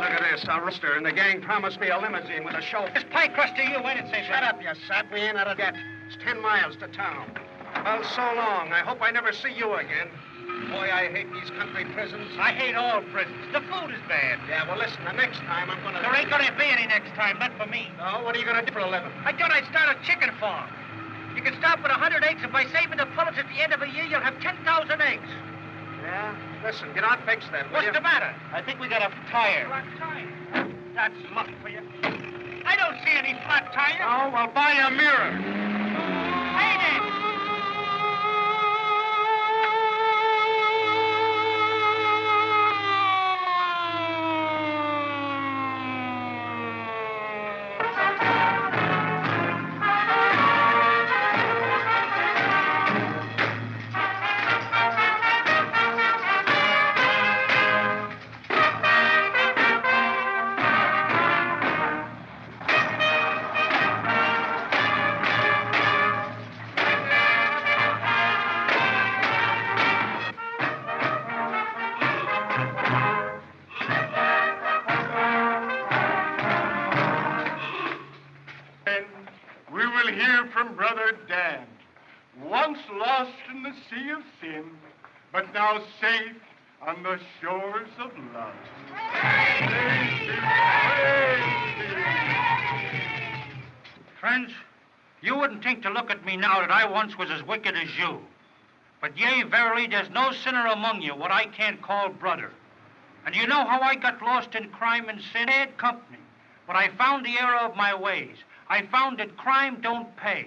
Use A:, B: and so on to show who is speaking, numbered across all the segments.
A: Look at this, a rooster, and the gang promised me a limousine with a chauffeur.
B: It's pie crust to you, ain't it, St.
A: Shut up, you sap. We ain't out of debt. It's 10 miles to town. Well, so long. I hope I never see you again. Boy, I hate these country prisons.
B: I hate all prisons. The food is bad.
A: Yeah, well, listen, the next time I'm gonna...
B: There ain't gonna be any next time, not for me.
A: No, what are you gonna do for a living?
B: I thought I'd start a chicken farm. You can start with 100 eggs, and by saving the pullets at the end of a year, you'll have 10,000 eggs.
A: Yeah? Listen, get out and fix that, will
B: What's
A: you?
B: the matter? I think we got a tire. Flat tire? That's luck for you. I don't see any flat tire.
A: Oh, well, buy a mirror.
B: Hey, then.
C: We will hear from Brother Dan, once lost in the sea of sin, but now safe on the shores of love.
B: Friends, you wouldn't think to look at me now that I once was as wicked as you. But yea, verily, there's no sinner among you what I can't call brother. And you know how I got lost in crime and sin? Bad company. But I found the error of my ways. I found that crime don't pay.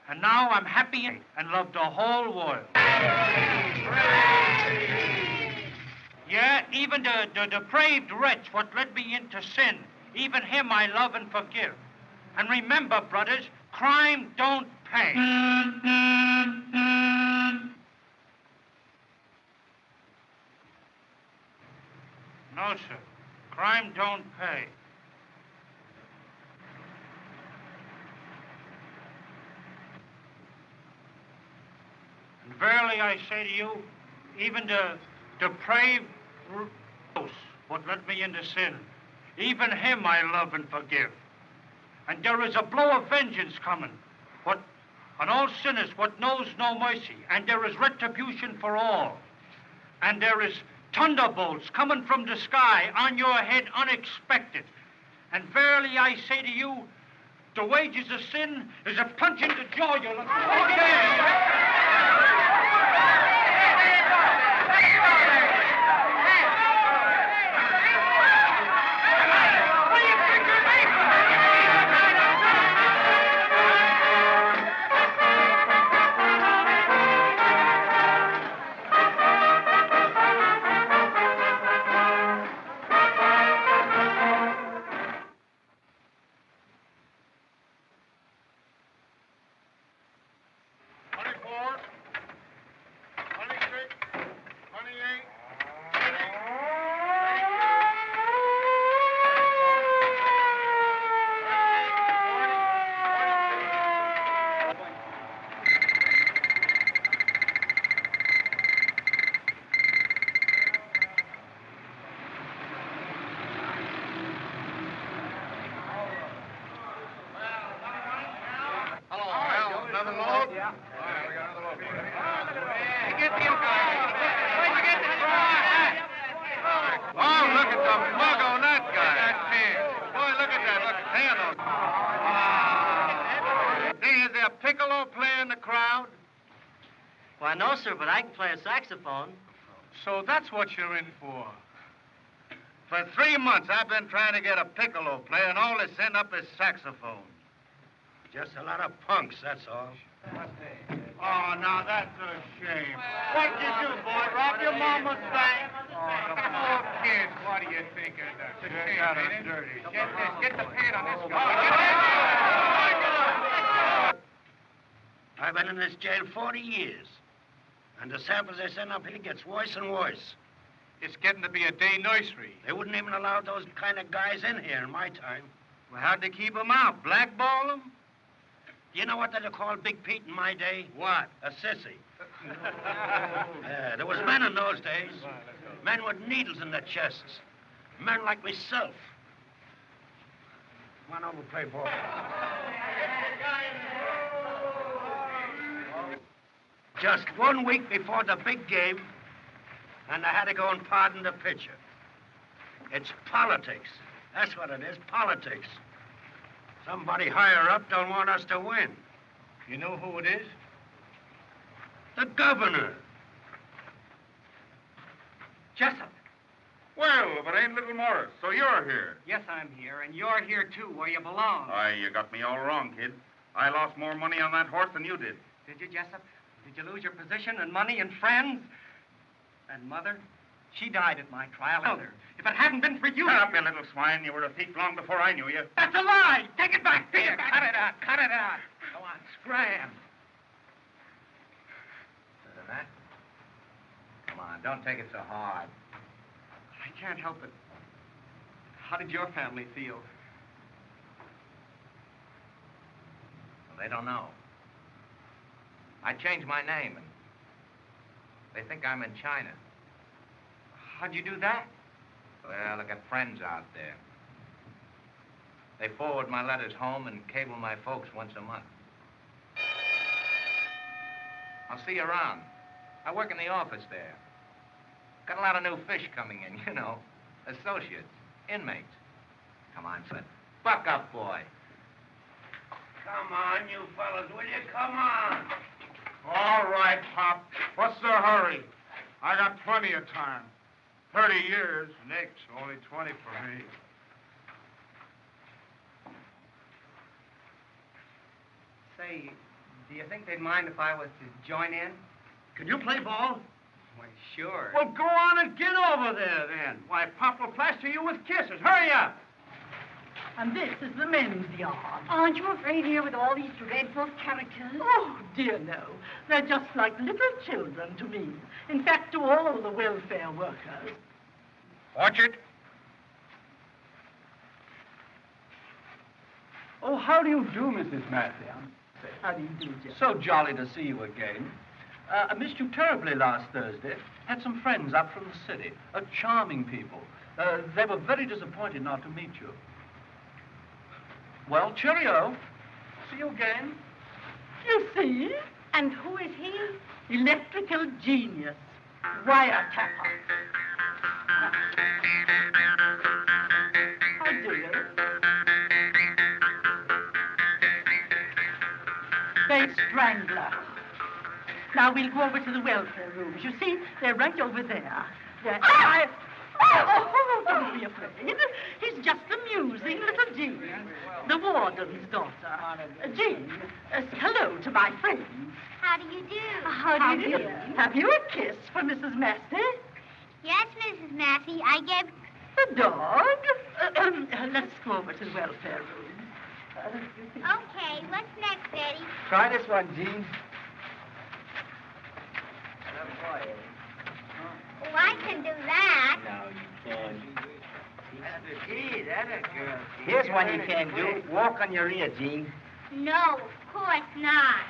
B: And now I'm happy and love the whole world. Yeah, even the depraved wretch what led me into sin, even him I love and forgive. And remember, brothers, crime don't pay. No, sir. Crime don't pay. And verily I say to you, even the depraved what led me into sin, even him I love and forgive. And there is a blow of vengeance coming, what on all sinners what knows no mercy, and there is retribution for all. And there is thunderbolts coming from the sky on your head unexpected. And verily I say to you, the wages of sin is a punch in the jaw. You'll
D: No, sir, but I can play a saxophone.
C: So that's what you're in for. For 3 months, I've been trying to get a piccolo player, and all they send up is saxophones.
A: Just a lot of punks, that's all.
C: Oh, now that's a shame. What'd you do, boy? Rob your mama's bank? Oh, the poor kids. What do you think of that? They got us dirty. Get the pad on this guy.
A: I've been in this jail 40 years. And the samples they send up here gets worse and worse.
C: It's getting to be a day nursery.
A: They wouldn't even allow those kind of guys in here in my time.
C: Well, how'd they keep them out? Blackball them?
A: Do you know what they'd call Big Pete in my day?
C: What?
A: A sissy. There was men in those days. Men with needles in their chests. Men like myself. Come on over, play ball. Just 1 week before the big game, and I had to go and pardon the pitcher. It's politics. That's what it is, politics. Somebody higher up don't want us to win.
C: You know who it is?
A: The governor.
C: Jessup.
E: Well, if it ain't Little Morris, so you're here.
C: Yes, I'm here, and you're here, too, where you belong.
E: Why, you got me all wrong, kid. I lost more money on that horse than you did.
C: Did you, Jessup? Did you lose your position and money and friends? And Mother? She died at my trial. Mother, if it hadn't been for you...
E: Shut up, you little swine. You were a thief long before I knew you.
C: That's a lie! Take it back! Take it back! Cut it out! Cut it out! Go on, scram.
A: That? Come on, don't take it so hard.
C: I can't help it. How did your family feel?
A: Well, they don't know. I changed my name, and they think I'm in China.
C: How'd you do that?
A: Well, I got friends out there. They forward my letters home and cable my folks once a month. I'll see you around. I work in the office there. Got a lot of new fish coming in, you know. Associates, inmates. Come on, son. Buck up, boy. Come on, you fellas, will you? Come on.
E: All right, Pop. What's the hurry? I got plenty of time. 30 years. Nix, only 20 for me.
C: Say, do you think they'd mind if I was to join in?
B: Can you play ball?
C: Why, sure.
B: Well, go on and get over there, then. Why, Pop will plaster you with kisses. Hurry up.
F: And this is the men's yard.
G: Aren't you afraid here with all these dreadful characters?
F: Oh, dear no. They're just like little children to me. In fact, to all the welfare workers.
A: Orchard?
H: Oh, how do you do, Mrs. Massey?
F: How do you do, Jeff?
H: So jolly to see you again. I missed you terribly last Thursday. Had some friends up from the city. Charming people. They were very disappointed not to meet you. Well, cheerio. See you again.
F: You see?
G: And who is he?
F: Electrical genius. Wiretapper. How do you? Face strangler. Now we'll go over to the welfare rooms. You see, they're right over there. Don't be afraid. He's just amusing little Jean, the warden's daughter. Jean, hello to my friends.
G: How do you do?
F: How do you do? Have you a kiss for Mrs. Massey?
G: Yes, Mrs. Massey, I gave...
F: The dog? Let's go over to the welfare room.
G: Okay, what's next, Eddie?
H: Try this one, Jean.
G: Oh, I can do that.
H: No, you can't.
D: Gee, that a girl.
H: Here's one you can't do. Walk on your ear, Jean.
G: No, of course not.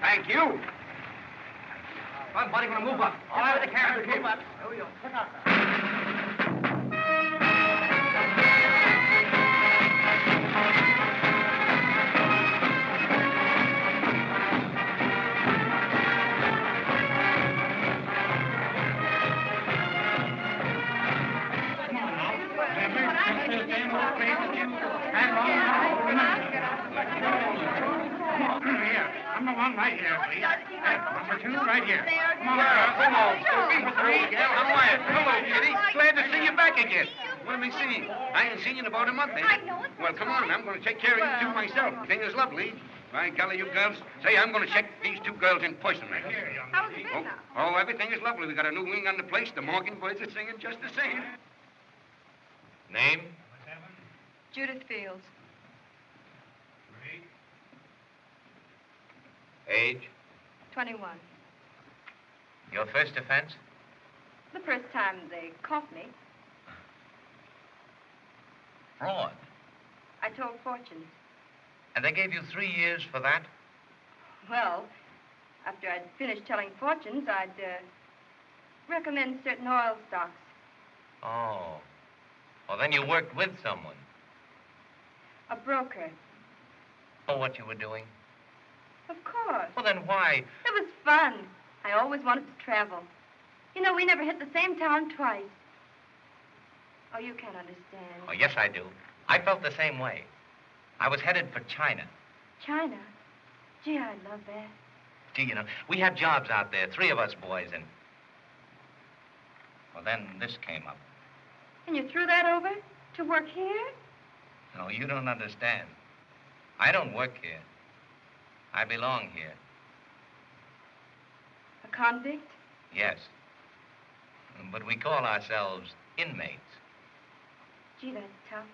A: Thank you. Come on, buddy, we're gonna move up. All right, with the camera. Move up.
H: Here we go. Look out.
C: Here, number one right here, please. Number two right here. Come on,
A: Hello, Kitty. Glad to see you back again. Let me see. I ain't seen you in about a month, eh?
G: I know it.
A: Well, come on. I'm going to take care of you two myself. The thing is lovely. By golly, you girls. Say, I'm going to check these two girls in person.
G: How's it been now?
A: Oh, everything is lovely. We got a new wing on the place. The Morgan boys are singing just the same. Name?
G: Judith Fields.
A: Age?
G: 21.
A: Your first offense?
G: The first time they caught me,
A: Fraud.
G: I told fortunes.
A: And they gave you 3 years for that?
G: Well, after I'd finished telling fortunes, I'd recommend certain oil stocks.
A: Oh. Well, then you worked with someone.
G: A broker.
A: Oh, what you were doing?
G: Of course.
A: Well, then why?
G: It was fun. I always wanted to travel. You know, we never hit the same town twice. Oh, you can't understand.
A: Oh, yes, I do. I felt the same way. I was headed for China.
G: China? Gee, I love that.
A: Gee, you know, we had jobs out there, 3 of us boys, and... Well, then this came up.
G: And you threw that over to work here?
A: No, you don't understand. I don't work here. I belong here.
G: A convict?
A: Yes. But we call ourselves inmates.
G: Gee, that's tough.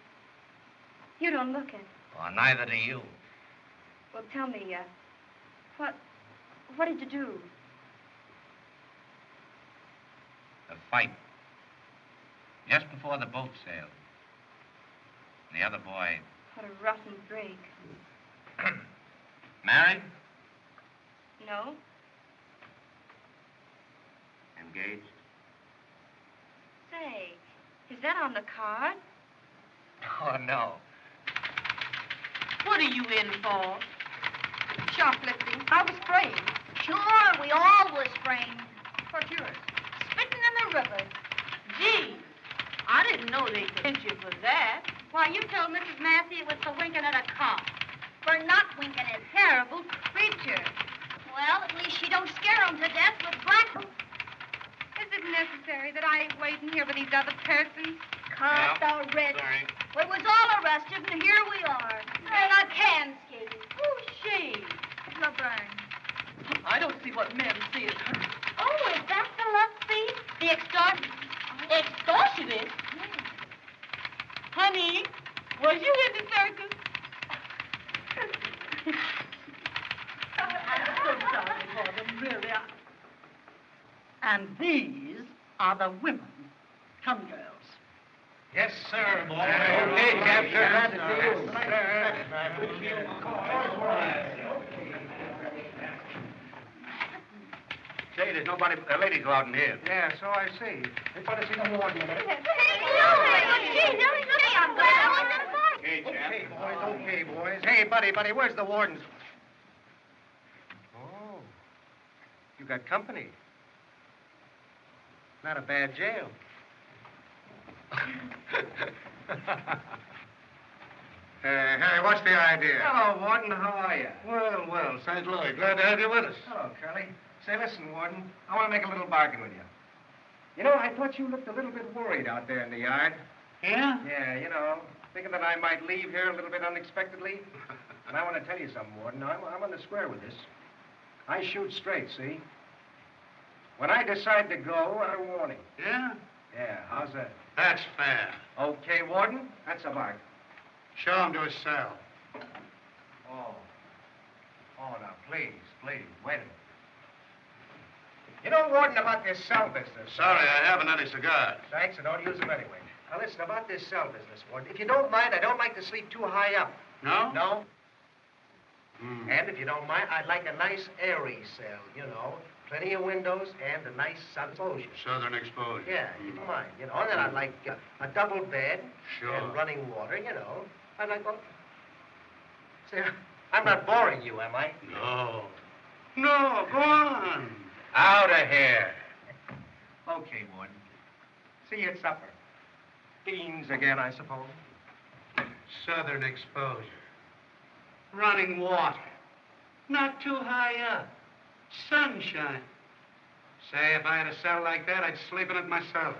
G: You don't look it.
A: Well, neither do you.
G: Well, tell me, what did you do?
A: The fight. Just before the boat sailed. The other boy...
G: What a rotten break.
A: Married?
G: No?
A: Engaged?
G: Say, is that on the card?
A: Oh, no.
F: What are you in for?
G: Shoplifting. I was framed.
I: Sure, we all was framed.
G: What's yours?
I: Spitting in the river.
F: Gee, I didn't know they could hit you for that.
I: Why, you told Mrs. Massey it was for winking at a cop. For not winking at terrible creature. Well, at least she don't scare 'em to death with black.
G: Is it necessary that I wait in here with these other persons?
I: Cut the red.
A: Sorry.
I: We was all arrested, and here we are. And I can skate.
F: Who's she?
I: Laverne.
F: I don't see what men see as her.
I: Oh, is that the love thief? The
F: Extortionist? Honey, was you in the circus? I'm so sorry for them, really. And these are the women. Come, girls.
C: Yes, sir, boy.
A: Okay, Captain.
C: Glad to see you.
A: Say, there's nobody, ladies go out in here.
C: Yeah, so I see. They put us in the warden.
I: I'm glad I was in the fight.
A: Okay,
C: Okay, boys, okay, boys. Hey, buddy, where's the wardens? Oh, you got company. Not a bad jail. Hey, what's the idea? Hello, Warden. How are you? Well, St. Louis. Glad to have you with us. Hello, Curly. Say, listen, Warden. I want to make a little bargain with you. You know, I thought you looked a little bit worried out there in the yard.
B: Yeah?
C: Yeah, you know, thinking that I might leave here a little bit unexpectedly. And I want to tell you something, Warden. I'm on the square with this. I shoot straight, see? When I decide to go, I warn him.
E: Yeah?
C: Yeah, how's that?
E: That's fair.
C: Okay, Warden, that's a bargain.
E: Show him to his cell.
C: Oh, now, please, wait a minute. You know, Warden, about this cell business.
E: Sorry, I haven't any cigars.
C: Thanks, I don't use them anyway. Now, listen, about this cell business, Warden. If you don't mind, I don't like to sleep too high up.
E: No?
C: No?
J: And if you don't mind, I'd like a nice airy cell, you know. Plenty of windows and a nice sun exposure.
C: Southern exposure.
J: Yeah, you don't mind, you know. And then I'd like a double bed
C: Sure.
J: and running water, you know. I'd like... Say, I'm not boring you, am I?
C: No. No, go on.
A: Out of here.
J: Okay, Warden. See you at supper. Beans again, I suppose.
C: Southern exposure. Running water. Not too high up. Sunshine. Say, if I had a cell like that, I'd sleep in it myself.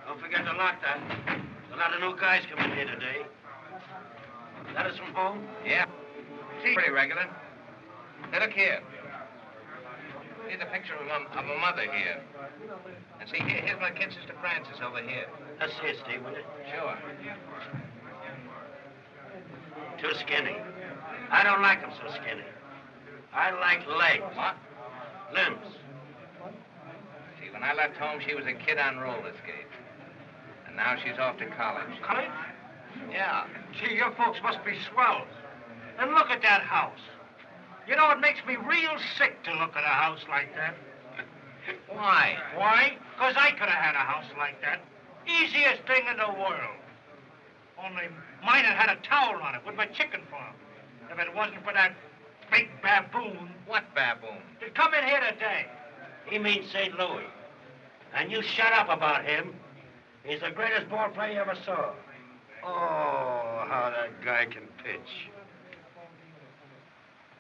D: Don't forget to lock that. There's a lot of new guys coming here today. Letters from home?
A: Yeah. See, pretty regular. Hey, look here. Here's a picture of a mother here. And see, here's my kid sister Frances over here.
D: Let's see it, Steve, will you?
A: Sure.
D: Too skinny. I don't like them so skinny. I like legs.
A: What?
D: Limbs.
A: See, when I left home, she was a kid on roller skates. And now she's off to college.
B: College?
A: Yeah.
B: Gee, your folks must be swell. And look at that house. You know, it makes me real sick to look at a house like that.
A: Why?
B: Why? Because I could have had a house like that. Easiest thing in the world. Only mine had a tower on it with my chicken farm. If it wasn't for that big baboon.
A: What baboon?
B: To come in here today.
D: He means St. Louis. And you shut up about him. He's the greatest ball player you ever saw.
C: Oh, how that guy can pitch.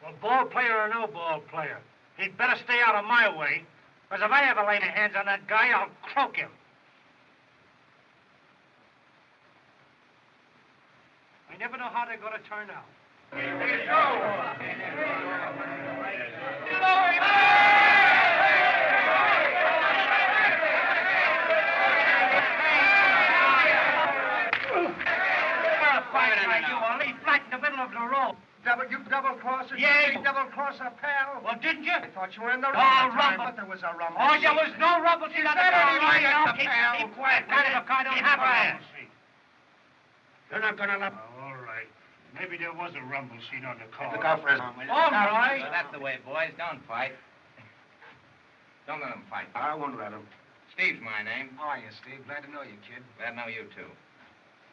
B: Well, ball player or no ball player, he'd better stay out of my way. Because if I ever lay my hands on that guy, I'll croak him. I never know how they're going to turn out. You flat in the middle of the road.
J: You double-crosser?
B: Yeah.
J: You double-crosser, pal?
B: Well, didn't you?
J: I thought you were in the
B: Oh,
J: rumble.
B: rumble.
J: But there was a rumble.
B: Oh, there was no rumble. See, that's
J: said
B: all
J: anyway,
B: right.
J: it's a pal.
B: Keep quiet. Kind of a car don't have a rumble seat.
D: You're not gonna let...
B: Oh, all right. Maybe there was a rumble seat on the car.
J: Look out for his...
B: All right.
A: So that's the way, boys. Don't fight. Don't let them fight.
J: I won't let him.
A: Steve's my name.
J: How are you, Steve? Glad to know you, kid.
A: Glad to know you, too.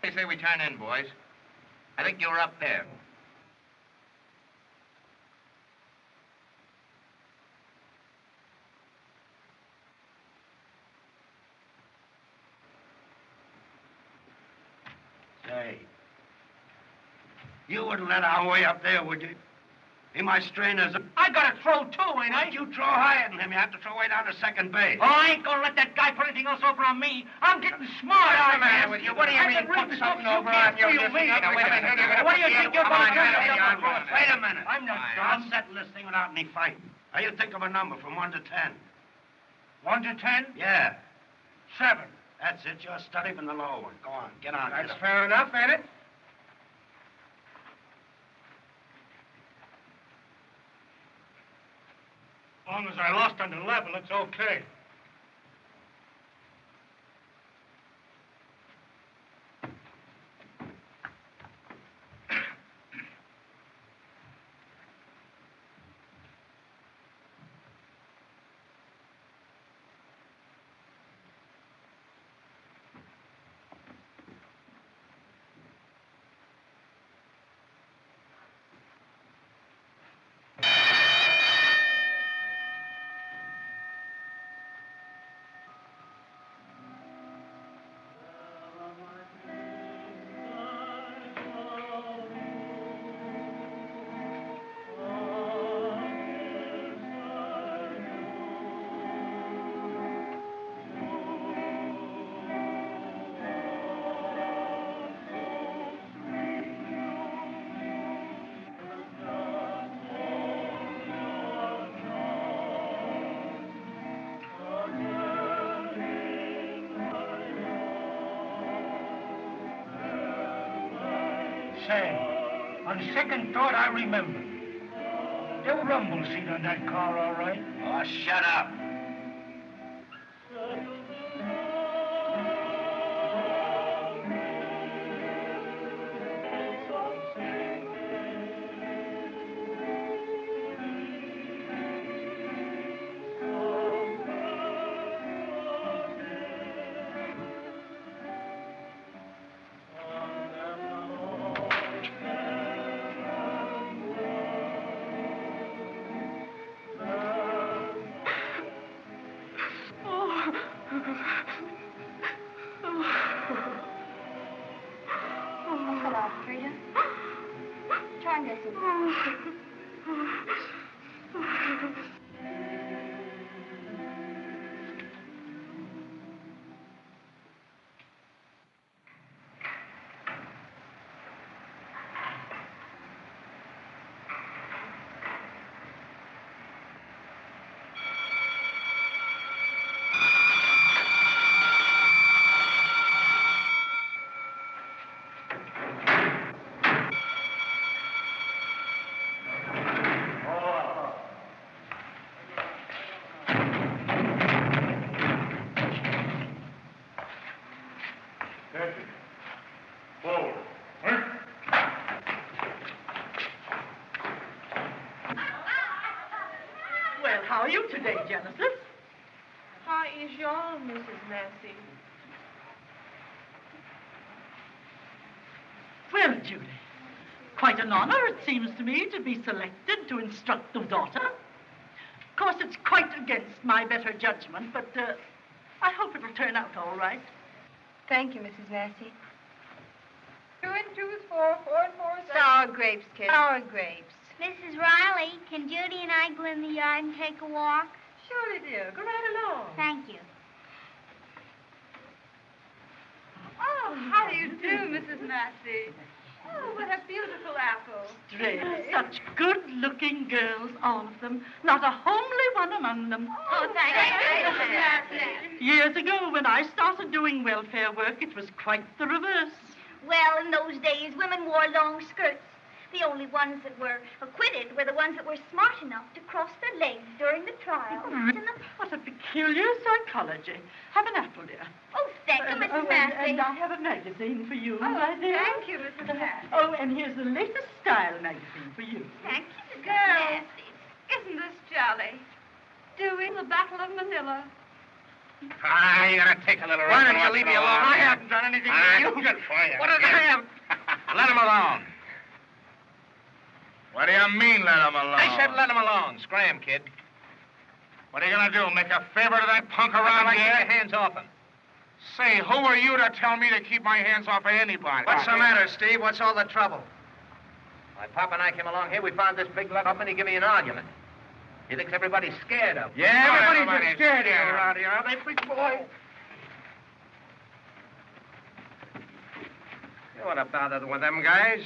A: They say we turn in, boys. I think you're up there.
D: Say, you wouldn't let our way up there, would you? He might strain us.
B: I got to throw, too, ain't I?
D: You throw higher than him. You have to throw way down to second base.
B: Oh, I ain't gonna let that guy put anything else over on me. I'm getting smart.
J: What's the matter with you? What do you mean, put something over on you?
B: What do you think you're
J: Come on,
B: going to do?
D: Wait a minute.
B: I'm not
D: I'll
B: done.
D: settle this thing without any fighting. Now, you think of a number from 1 to 10.
B: 1 to 10?
D: Yeah.
B: 7.
D: That's it. You're study from the lower one. Go on. Get on.
J: That's
D: get up.
J: fair enough, ain't it?
B: As long as I lost on the level, it's okay. sad. On second thought, I remember. There were rumble seat on that car, all right.
D: Oh, shut up.
G: Hello, Frida. Try and get some.
F: Well, how are you today, Genesis?
K: How is y'all, Mrs. Massey?
F: Well, Judy, quite an honor, it seems to me, to be selected to instruct the daughter. Of course, it's quite against my better judgment, but I hope it'll turn out all right.
G: Thank you, Mrs. Massey.
K: 2 and 2 is 4, 4 and 4 is 8.
G: Sour grapes, kid. Sour grapes.
I: Mrs. Riley, can Judy and I go in the yard and take a walk?
K: Surely, dear. Go right along.
I: Thank you.
K: Oh, how do you do, Mrs. Massey? Oh, what a beautiful apple.
F: Strange. Such good-looking girls, all of them. Not a homely one among them.
K: Oh, thank you, Mrs. Massey.
F: Years ago, when I started doing welfare work, it was quite the reverse.
I: Well, in those days, women wore long skirts. The only ones that were acquitted were the ones that were smart enough to cross their legs during the trial.
F: What a peculiar psychology. Have an apple, dear.
I: Oh, thank you, Mrs. Massey.
F: And I have a magazine for you,
K: Oh,
F: my dear.
K: thank you, Mrs. Massey.
F: Oh, and here's the latest style magazine for you.
I: Thank you, Mrs.
K: Girls,
I: Massey.
K: isn't this jolly? Doing the Battle of Manila.
A: Ah, you gotta take a little
C: Why
A: rest
C: don't you
A: once
C: leave
A: in a
C: me alone?
A: while.
C: I haven't done anything
A: Ah,
C: to you.
A: good for you.
C: What did I have?
A: Let him alone.
E: What do you mean, let him alone?
A: I said let him alone. Scram, kid.
E: What are you gonna do, make a favor to that punk
A: I'd
E: around
A: like to
E: here?
A: keep your hands off him.
E: Say, who are you to tell me to keep my hands off of anybody?
J: What's the matter, Steve? What's all the trouble?
A: My pop and I came along here. We found this big lug up and he gave me an argument. He thinks everybody's scared of him.
E: Yeah,
C: Everybody's just scared here around here, aren't they, big boy?
J: You want to bother with them guys?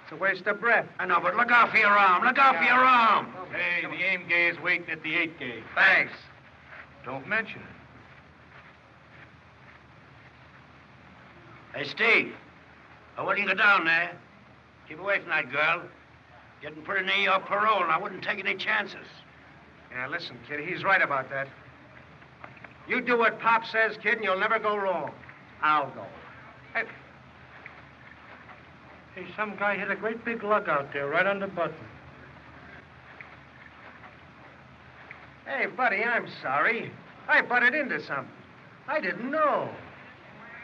J: It's a waste of breath.
C: I know, but look out for your arm. Look out for your arm.
E: Hey, the aim gauge waiting at the 8 gauge.
J: Thanks.
E: Don't mention it.
D: Hey, Steve. I wouldn't you go down there. Keep away from that girl. Getting pretty near your parole, and I wouldn't take any chances.
J: Yeah, listen, kid, he's right about that. You do what Pop says, kid, and you'll never go wrong. I'll go.
B: Hey, some guy hit a great big lug out there, right on the button.
J: Hey, buddy, I'm sorry. I butted into something. I didn't know.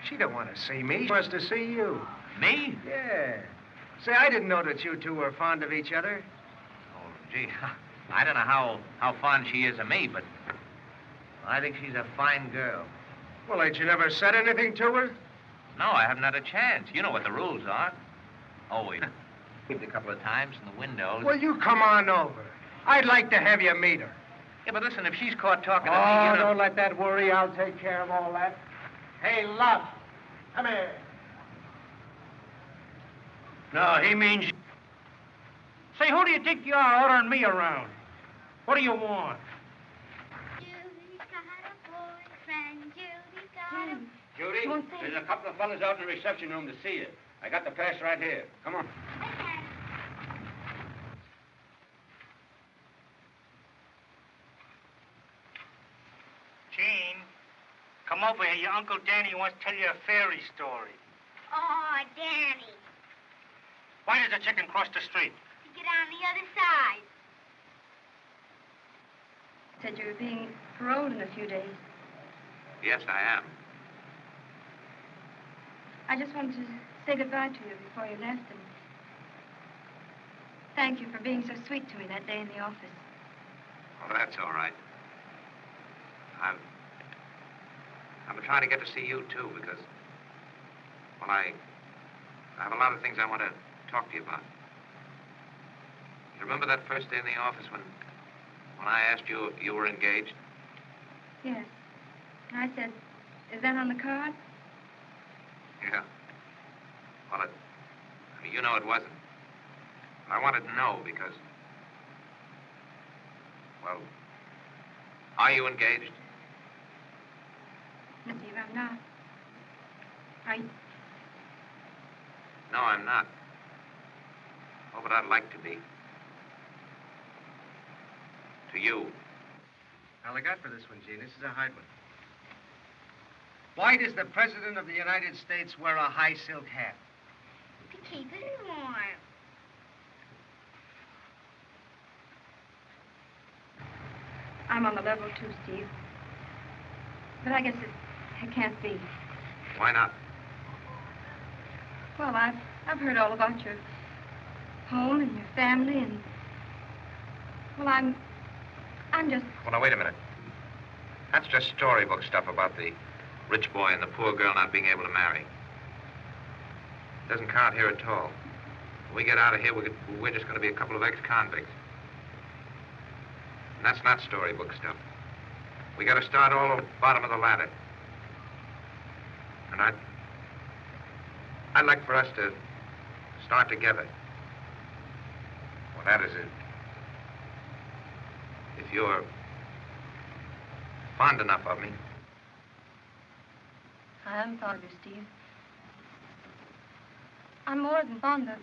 J: She don't want to see me. She wants to see you.
A: Me?
J: Yeah. Say, I didn't know that you two were fond of each other.
A: Oh, gee, I don't know how fond she is of me, but I think she's a fine girl.
J: Well, ain't you never said anything to her?
A: No, I haven't had a chance. You know what the rules are. Oh, we peeped a couple of times in the windows.
J: Well, you come on over. I'd like to have you meet her.
A: Yeah, but listen, if she's caught talking to me,
J: Oh,
A: you know...
J: don't let that worry. I'll take care of all that. Hey, love, come here.
D: No, he means...
B: Say, who do you think you are ordering me around? What do you want?
I: Judy's got a boyfriend. Judy's got a...
D: Judy, there's a couple of fellas out in the reception room to see you.
A: I got the pass right here. Come on.
B: Jean, come over here. Your Uncle Danny wants to tell you a fairy story.
I: Oh, Danny.
B: Why does the chicken cross the street?
I: To get on the other side.
G: Said you were being paroled in a few days.
A: Yes, I am.
G: I just wanted to say goodbye to you before you left, and thank you for being so sweet to me that day in the office.
A: Oh, that's all right. I've been trying to get to see you, too, because, well, I have a lot of things I want to talk to you about. You remember that first day in the office when I asked you if you were engaged?
G: Yes. I said, is that on the card?
A: Yeah. Well, I mean, you know it wasn't. But I wanted to know because, well, are you engaged?
G: No, Steve, I'm not. Are you?
A: No, I'm not. Oh, but I'd like to be. To you.
J: All I got for this one, Gene. This is a hard one. Why does the President of the United States wear a high silk hat?
I: To keep it warm.
G: I'm on the level, too, Steve. But I guess it can't be.
A: Why not?
G: Well, I've heard all about your home and your family, and well, I'm just.
A: Well, now, wait a minute. That's just storybook stuff about the rich boy and the poor girl not being able to marry. It doesn't count here at all. When we get out of here, we're just going to be a couple of ex-convicts. And that's not storybook stuff. We got to start all over the bottom of the ladder. And I'd like for us to start together. Well, that is it. If you're fond enough of me.
G: I am fond of you, Steve. I'm more than fond of.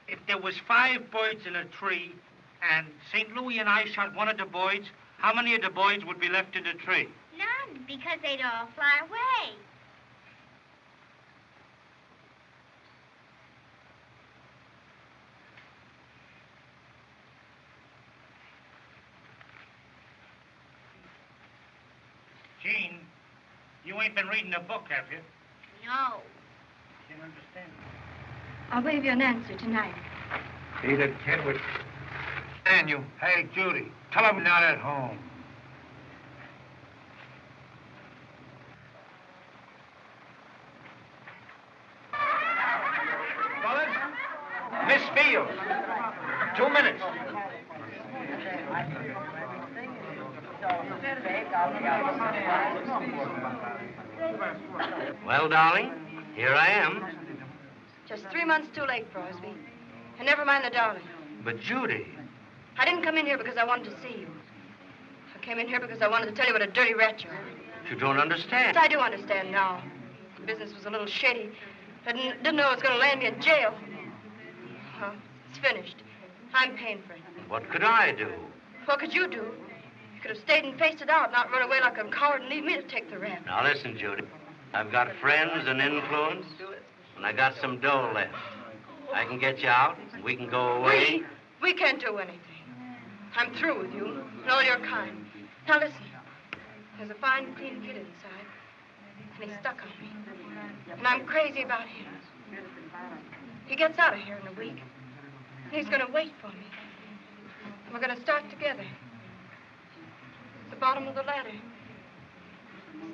B: If there was 5 birds in a tree and St. Louis and I shot one of the birds, how many of the birds would be left in the tree?
I: None, because they'd all fly away.
B: Jean, you ain't been reading the book, have you?
I: No.
B: Can't understand.
G: I'll leave you an answer tonight.
A: Edith, kid, we...
C: Daniel. Hey, Judy, tell him not at home.
J: Fellas? Miss Fields. 2 minutes.
D: Well, darling, here I am.
G: Just 3 months too late, Crosby. And never mind the darling.
D: But, Judy...
G: I didn't come in here because I wanted to see you. I came in here because I wanted to tell you what a dirty rat you are.
D: You don't understand.
G: Yes, I do understand now. The business was a little shady. I didn't know it was going to land me in jail. Well, it's finished. I'm paying for it.
D: What could I do?
G: What could you do? You could have stayed and faced it out, not run away like a coward and leave me to take the rap.
D: Now, listen, Judy. I've got friends and influence, and I got some dough left. I can get you out, and we can go away.
G: We can't do anything. I'm through with you and all your kind. Now, listen. There's a fine, clean kid inside, and he's stuck on me. And I'm crazy about him. He gets out of here in a week, and he's going to wait for me. And we're going to start together. At the bottom of the ladder.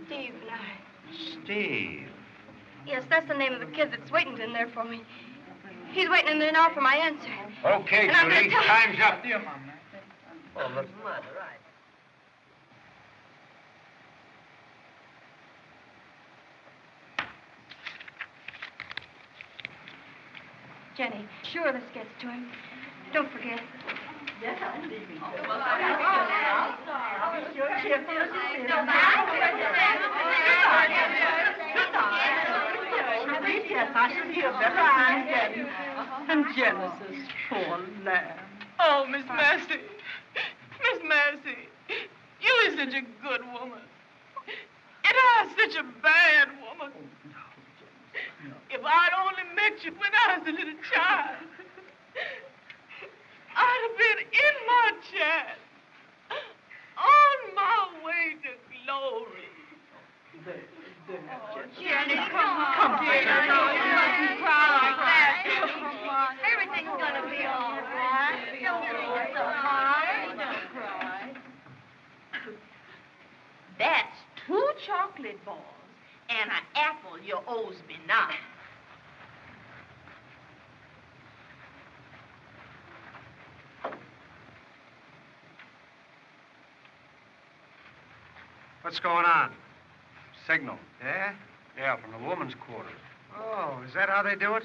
G: Steve and I.
D: Steve.
G: Yes, that's the name of the kid that's waiting in there for me. He's waiting in there now for my answer.
C: Okay,
G: And I'm
C: Judy,
G: gonna tell-
C: time's up.
J: Oh, look, Mother, right.
G: Jenny, sure this gets to him. Don't forget.
F: Yes, I'm leaving. Yes, I shall hear better again. And Genesis, poor lamb.
L: Oh, Miss Massey. Miss Massey, you is such a good woman. And I'm such a bad woman. If I'd only met you when I was a little child, I'd have been in my chair, on my way to glory.
K: Jenny, come on, dear. You mustn't cry like that. Come on. Everything's gonna be all right. Don't be so hard. Don't cry.
L: That's 2 chocolate balls and an apple you owes me now.
J: What's going on?
B: Signal.
J: Yeah?
B: Yeah, from the woman's quarters.
J: Oh, is that how they do it?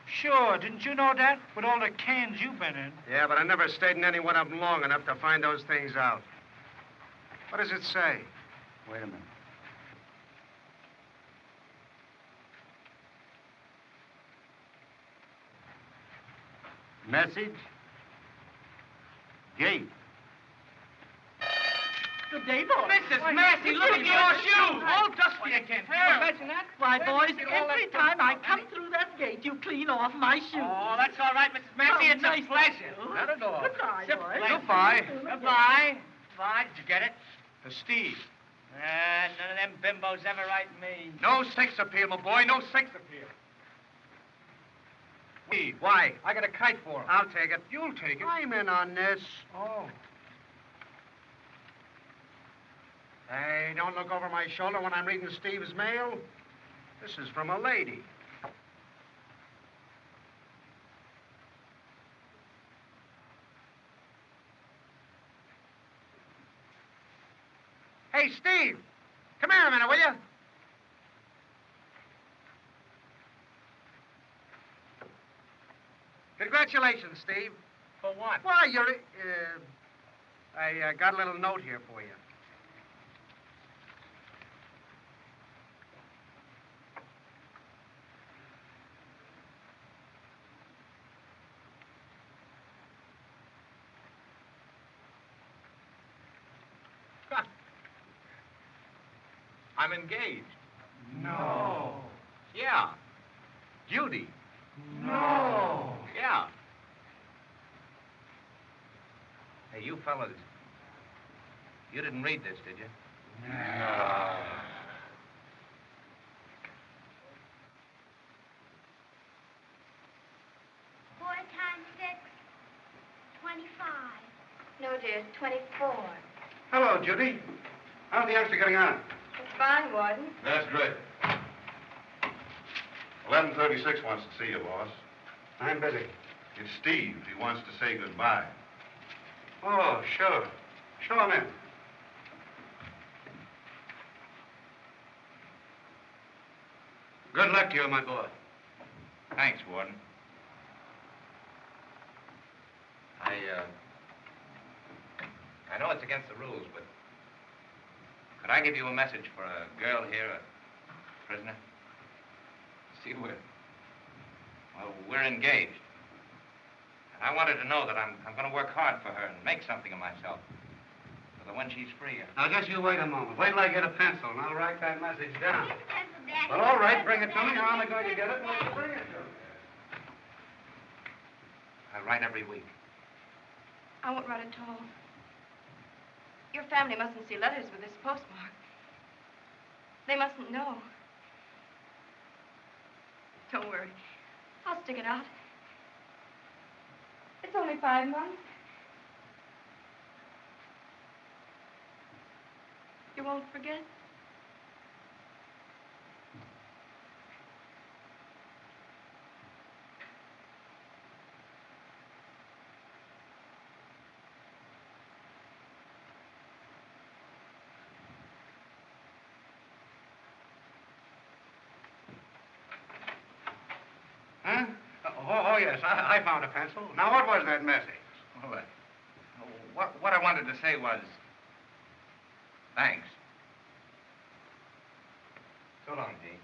B: Sure, didn't you know that? With all the cans you've been in.
J: Yeah, but I never stayed in any one of them long enough to find those things out. What does it say?
B: Wait a minute. Message. Gate.
F: Good day, boys.
L: Mrs. Massey, look at your shoes. All dusty again.
F: Imagine that. Why, boys, every time I come through that gate, you clean off my shoes.
L: Oh, that's all right, Mrs. Massey. It's
F: nice
L: a pleasure.
F: of you.
B: Not at all.
F: Goodbye, boys.
B: Goodbye.
L: Goodbye. Goodbye. Did you get it?
B: To Steve.
L: None of them bimbos ever write me.
B: No sex appeal, my boy. No sex appeal.
J: Steve, why?
B: I got a kite for him.
J: I'll take it.
B: You'll take it.
J: I'm in on this.
B: Oh.
J: Hey, don't look over my shoulder when I'm reading Steve's mail. This is from a lady. Hey, Steve! Come here a minute, will you? Congratulations, Steve.
A: For what?
J: Why, you're... I got a little note here for you.
A: I'm engaged.
J: No.
A: Yeah. Judy.
J: No.
A: Yeah. Hey, you fellas, you didn't read this, did you?
J: No.
I: 4 times 6, 25.
G: No, dear, 24.
E: Hello, Judy. How's the youngster getting on?
G: It's fine, Warden.
E: That's great. 1136 wants to see you, boss.
J: I'm busy.
E: It's Steve. He wants to say goodbye.
J: Oh, sure. Show him in.
A: Good luck to you, my boy. Thanks, Warden. I know it's against the rules, but could I give you a message for a girl here, a prisoner? See, we're engaged. And I wanted to know that I'm going to work hard for her and make something of myself. So that when she's free...
J: Now, just you wait a moment. Wait till I get a pencil, and I'll write that message down.
I: Pencil, Daddy.
J: Well, all right, bring it to me. You're only going to get it when you bring it to me.
A: I write every week.
G: I won't write at all. Your family mustn't see letters with this postmark. They mustn't know. Don't worry. I'll stick it out. It's only 5 months. You won't forget?
J: Huh? Oh, yes, I found a pencil. Now, what was that message?
A: Well, what I wanted to say was... Thanks. So long, Dee.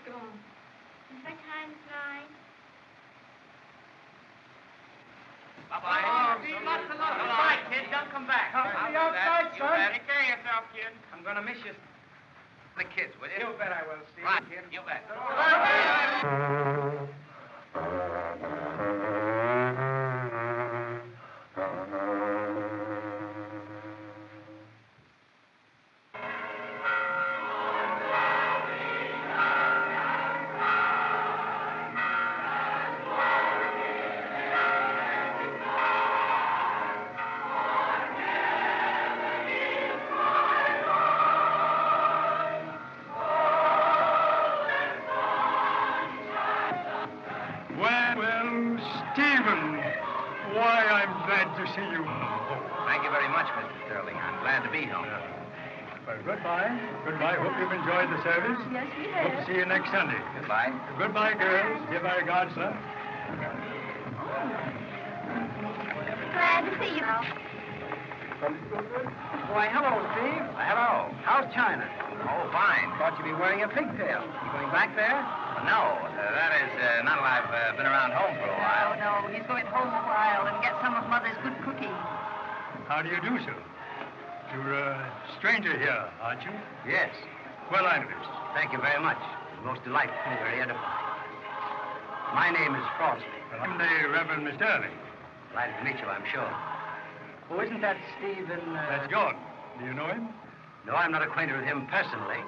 I: gone. What time's 9?
A: Bye-bye.
C: Bye, kid. Don't come back.
A: I'll
C: See
A: do
C: you outside,
A: that. You
C: son.
A: bet.
C: Take care of yourself, kid.
A: I'm gonna miss you. The kids, will you?
C: You bet I will, Steve.
A: Right, you bet.
B: Well, Stephen, why, I'm glad to see you.
A: Thank you very much, Mr. Sterling. I'm glad to be home.
B: Well, goodbye. Goodbye. Hope you've enjoyed the service.
F: Yes, we
B: Hope to
F: have.
B: see you next Sunday.
A: Goodbye.
B: Goodbye, girls. Give our regards, sir.
I: Glad to see you.
J: Why, hello, Steve.
A: Hello.
J: How's China?
A: Oh, fine.
J: Thought you'd be wearing a pigtail. You going back there?
A: No, that is not till I've been around home for a while.
F: No, he's going home a while and get some of Mother's good cooking.
B: How do you do, sir? You're a stranger here, aren't you?
A: Yes.
B: Well, I'm this.
A: Thank you very much. It's most delightful, very edifying. My name is Crosby.
B: I'm the Reverend Mr. Sterling.
A: Delighted to meet you, I'm sure.
J: Oh, isn't that Stephen?
B: That's Jordan. Do you know him?
A: No, I'm not acquainted with him personally,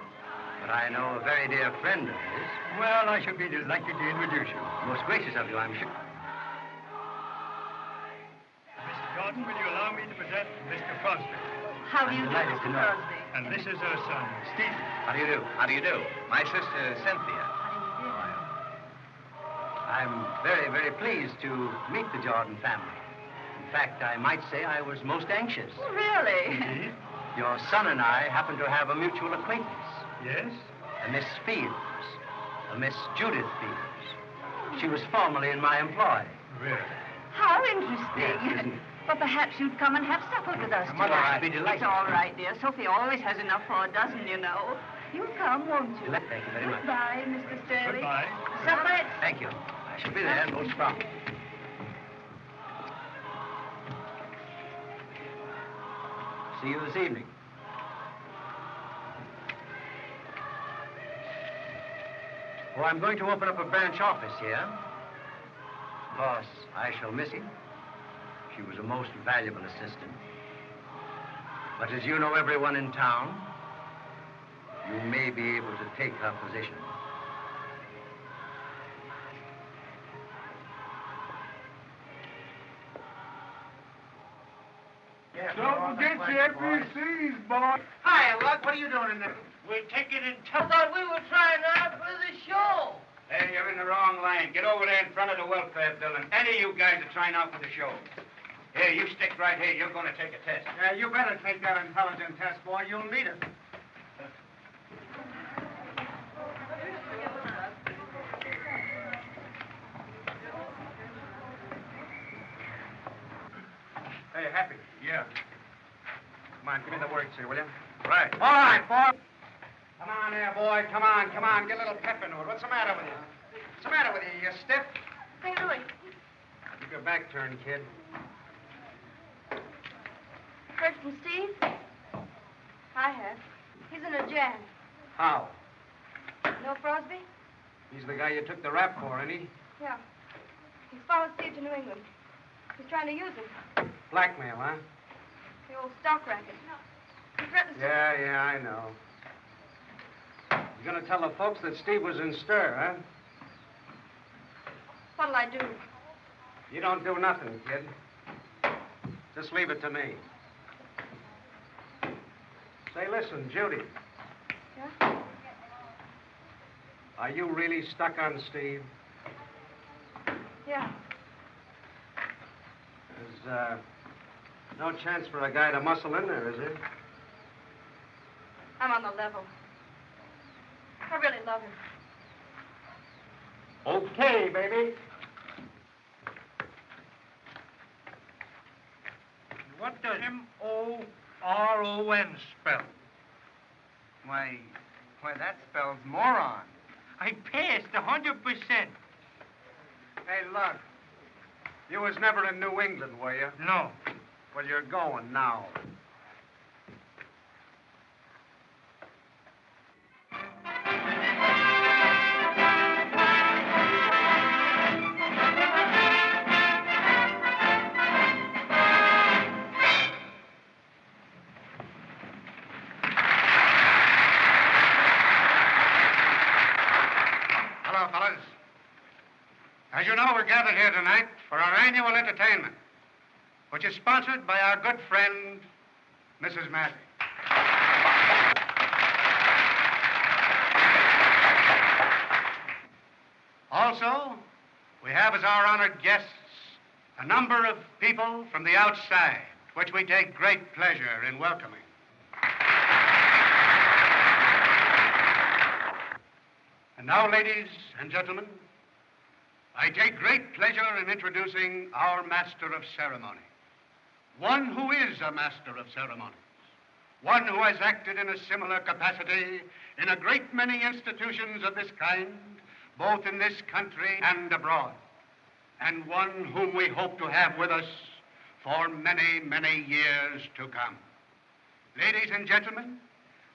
A: but I know a very dear friend of his.
B: Well, I should be delighted to introduce you.
A: Most gracious of you, I'm sure.
B: Mr. Jordan, will you allow me to present Mr. Crosby?
F: How do you do,
A: delighted
F: Mr.
A: to know.
F: Crosby?
B: And this is her son, Stephen.
A: How do you do? How do you do? My sister, Cynthia. I'm very, very pleased to meet the Jordan family. In fact, I might say I was most anxious.
F: Really?
B: Indeed?
A: Your son and I happen to have a mutual acquaintance.
B: Yes?
A: A Miss Fields. A Miss Judith Fields. She was formerly in my employ.
B: Really?
F: How interesting.
A: Yes, isn't it?
F: Well, perhaps you'd come and have supper with us
A: Mother,
F: tonight.
A: I'd be delighted.
F: It's all right, dear. Sophie always has enough for a dozen, you know. You'll come, won't you?
A: Thank you very much.
F: Goodbye, Mr. Sterling.
B: Goodbye.
F: Supper?
A: Thank you. I shall be there most prompt. See you this evening. Oh, I'm going to open up a branch office here. Of course, I shall miss him. She was a most valuable assistant. But as you know everyone in town, you may be able to take her position.
E: Don't get your FBCs, boy.
C: Hi, Luck. What are you doing in there?
B: We're taking in
L: I thought we were trying out for the show.
C: Hey, you're in the wrong line. Get over there in front of the welfare building. Any of you guys are trying out for the show. Here, you stick right here. You're going to take a test.
J: Yeah, you better take that intelligence test, boy. You'll need it. Hey, Happy.
E: Yeah.
J: Come on, give me the works here, will you?
E: Right.
J: All right, boy. Come on there, boy. Come on, come on. Get a little pep into it. What's the matter with you? What's the matter with you? You stiff?
I: Hey, Louis.
J: Keep your back turned, kid.
I: Heard from Steve? I have. He's in a jam.
J: How?
I: No Crosby?
J: He's the guy you took the rap for, ain't he?
I: Yeah. He's followed Steve to New England. He's trying to use him.
J: Blackmail, huh?
I: The old stock racket. He threatens to...
J: Yeah, I know. You're gonna tell the folks that Steve was in stir, huh?
I: What'll I do?
J: You don't do nothing, kid. Just leave it to me. Say, listen, Judy.
I: Yeah?
J: Are you really stuck on Steve?
I: Yeah.
J: There's, no chance for a guy to muscle in there, is there?
I: I'm on the level. I really love him.
J: Okay, baby.
B: What does M-O-R-O-N spell?
C: Why, that spells moron.
B: I passed 100%.
J: Hey, look. You was never in New England, were you?
B: No.
J: Well, you're going now.
C: Hello, fellas. As you know, we're gathered here tonight for our annual entertainment, which is sponsored by our good friend, Mrs. Massey. Also, we have as our honored guests a number of people from the outside, which we take great pleasure in welcoming. And now, ladies and gentlemen, I take great pleasure in introducing our Master of Ceremony. One who is a Master of Ceremonies. One who has acted in a similar capacity in a great many institutions of this kind, both in this country and abroad. And one whom we hope to have with us for many, many years to come. Ladies and gentlemen,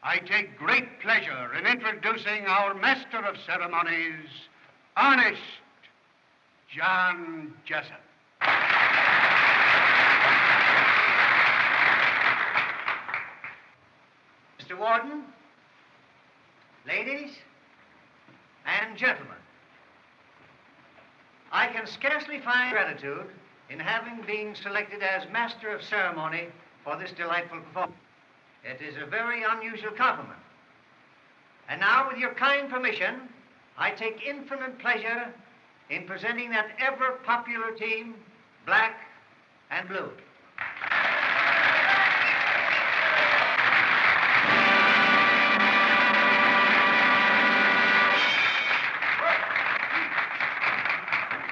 C: I take great pleasure in introducing our Master of Ceremonies, Honest John Jessup.
J: Mr. Warden, ladies and gentlemen, I can scarcely find gratitude in having been selected as Master of Ceremony for this delightful performance. It is a very unusual compliment. And now, with your kind permission, I take infinite pleasure in presenting that ever-popular team, Black and Blue.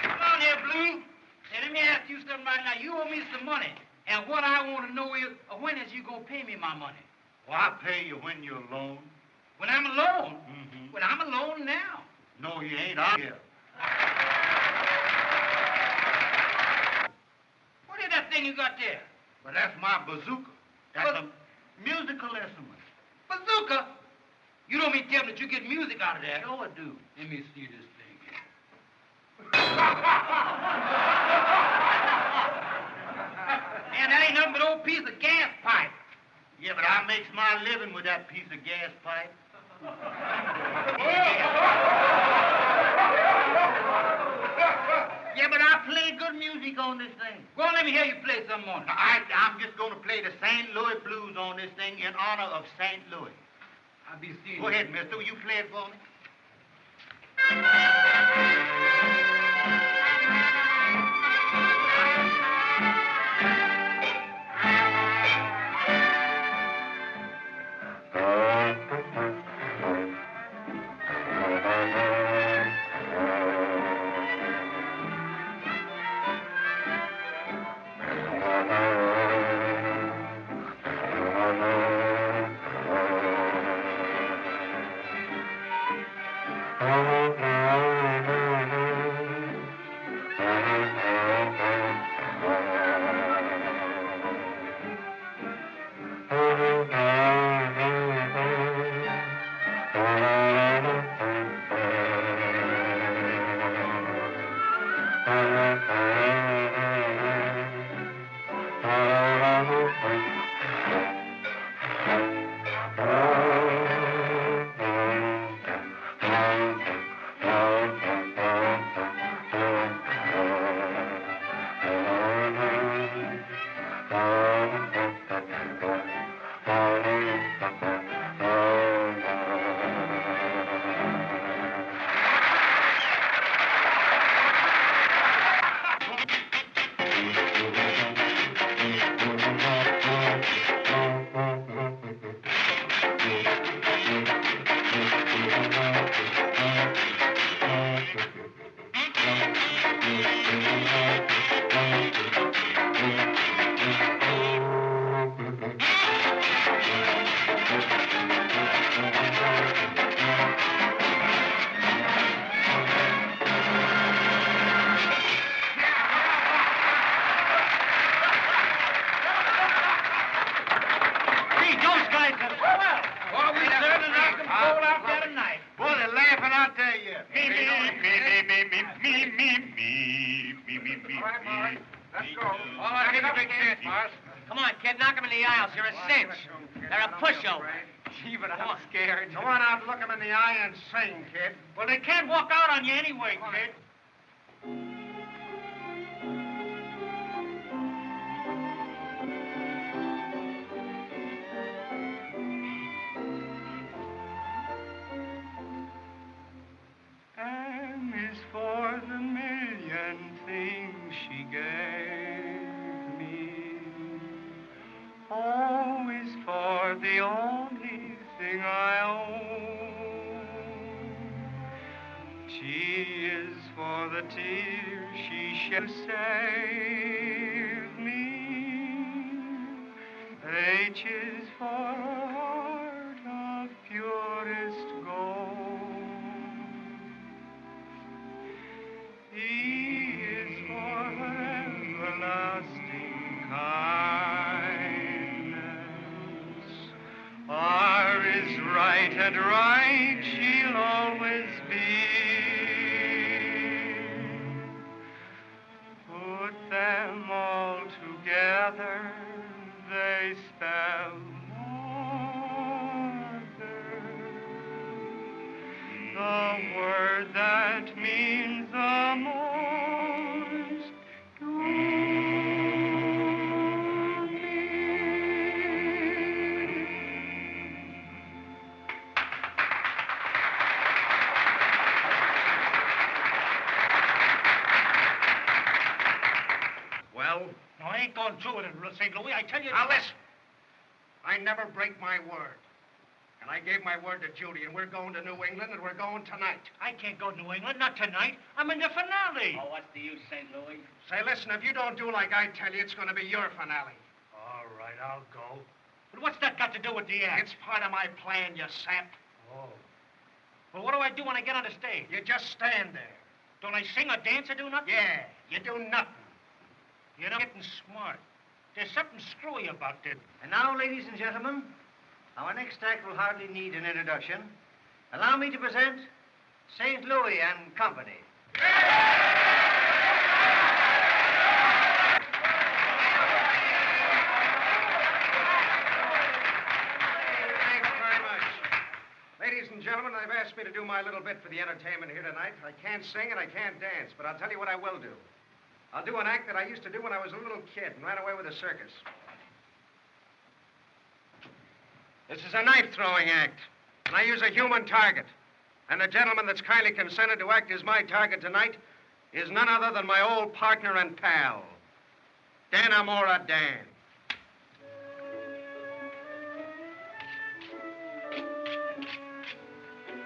D: Come on here, Blue. Now, let me ask you something right now. You owe me some money. And what I want to know is, when is you going to pay me my money?
C: Well, I'll pay you when you're alone.
D: When I'm alone?
C: Mm-hmm.
D: Well, I'm alone now.
C: No, you ain't. I'm here.
D: What is that thing you got there?
C: But that's my bazooka. That's a musical instrument.
D: Bazooka? You don't mean to tell me that you get music out of that? Oh, I do. Let me see this thing here. Man, that ain't nothing but old piece of gas pipe.
C: Yeah, but I makes my living with that piece of gas pipe.
D: Yeah, but I play good music on this thing. Go on, let me hear you play some more.
C: I'm just going to play the St. Louis Blues on this thing in honor of St. Louis.
D: I'll be seeing
C: Go ahead, mister. Will you play it for me? right, Morris. Let's go.
A: All right,
C: Take a
A: pick up
C: big
A: the
C: chance,
A: kid.
C: Morris.
A: Come on, kid, knock him in the aisles. You're a cinch. They're a pushover.
C: Gee, but I'm scared. Go on out, look him in the eye, and sing, kid.
B: Well, they can't walk out on you anyway, kid.
C: M is for the million things she gave me. O is for the only thing I own. T is for the tears she shed to save me. H is for a heart of purest gold. E is for her everlasting kindness. R is right, and right she'll always be. Put them all together, they spell mother. The word that means the most to me.
B: Well? No, I ain't going through with it, St. Louis. I tell you...
C: Now listen, I never break my word. And I gave my word to Judy, and we're going to New England, and we're going tonight.
B: I can't go to New England, not tonight. I'm in the finale.
A: Oh, what's the use, St. Louis?
C: Say, listen, if you don't do like I tell you, it's going to be your finale.
B: All right, I'll go. But what's that got to do with the act?
C: It's part of my plan, you sap.
B: Oh. Well, what do I do when I get on the stage?
C: You just stand there.
B: Don't I sing or dance or do nothing?
C: Yeah, you do nothing.
B: You're not getting smart. There's something screwy about this.
J: And now, ladies and gentlemen, our next act will hardly need an introduction. Allow me to present St. Louis and Company.
C: Thanks very much. Ladies and gentlemen, they've asked me to do my little bit for the entertainment here tonight. I can't sing and I can't dance, but I'll tell you what I will do. I'll do an act that I used to do when I was a little kid and ran away with a circus. This is a knife-throwing act, and I use a human target. And the gentleman that's kindly consented to act as my target tonight is none other than my old partner and pal, Dan Amora Dan.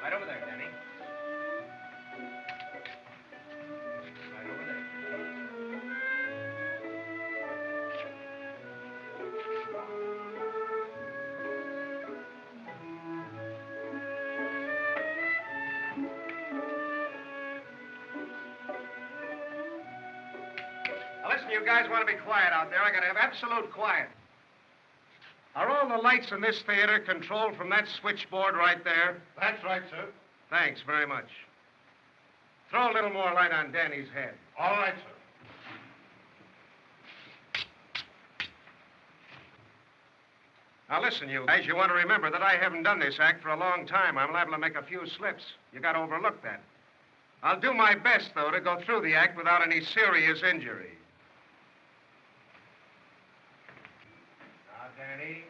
C: Right over there, Danny. Right over there. Now listen, you guys want to be quiet out there. I gotta have absolute quiet. Are all the lights in this theater controlled from that switchboard right there?
E: That's right, sir.
C: Thanks very much. Throw a little more light on Danny's head.
E: All right, sir.
C: Now listen, you guys, you want to remember that I haven't done this act for a long time. I'm liable to make a few slips. You got to overlook that. I'll do my best, though, to go through the act without any serious injury. Now, Danny.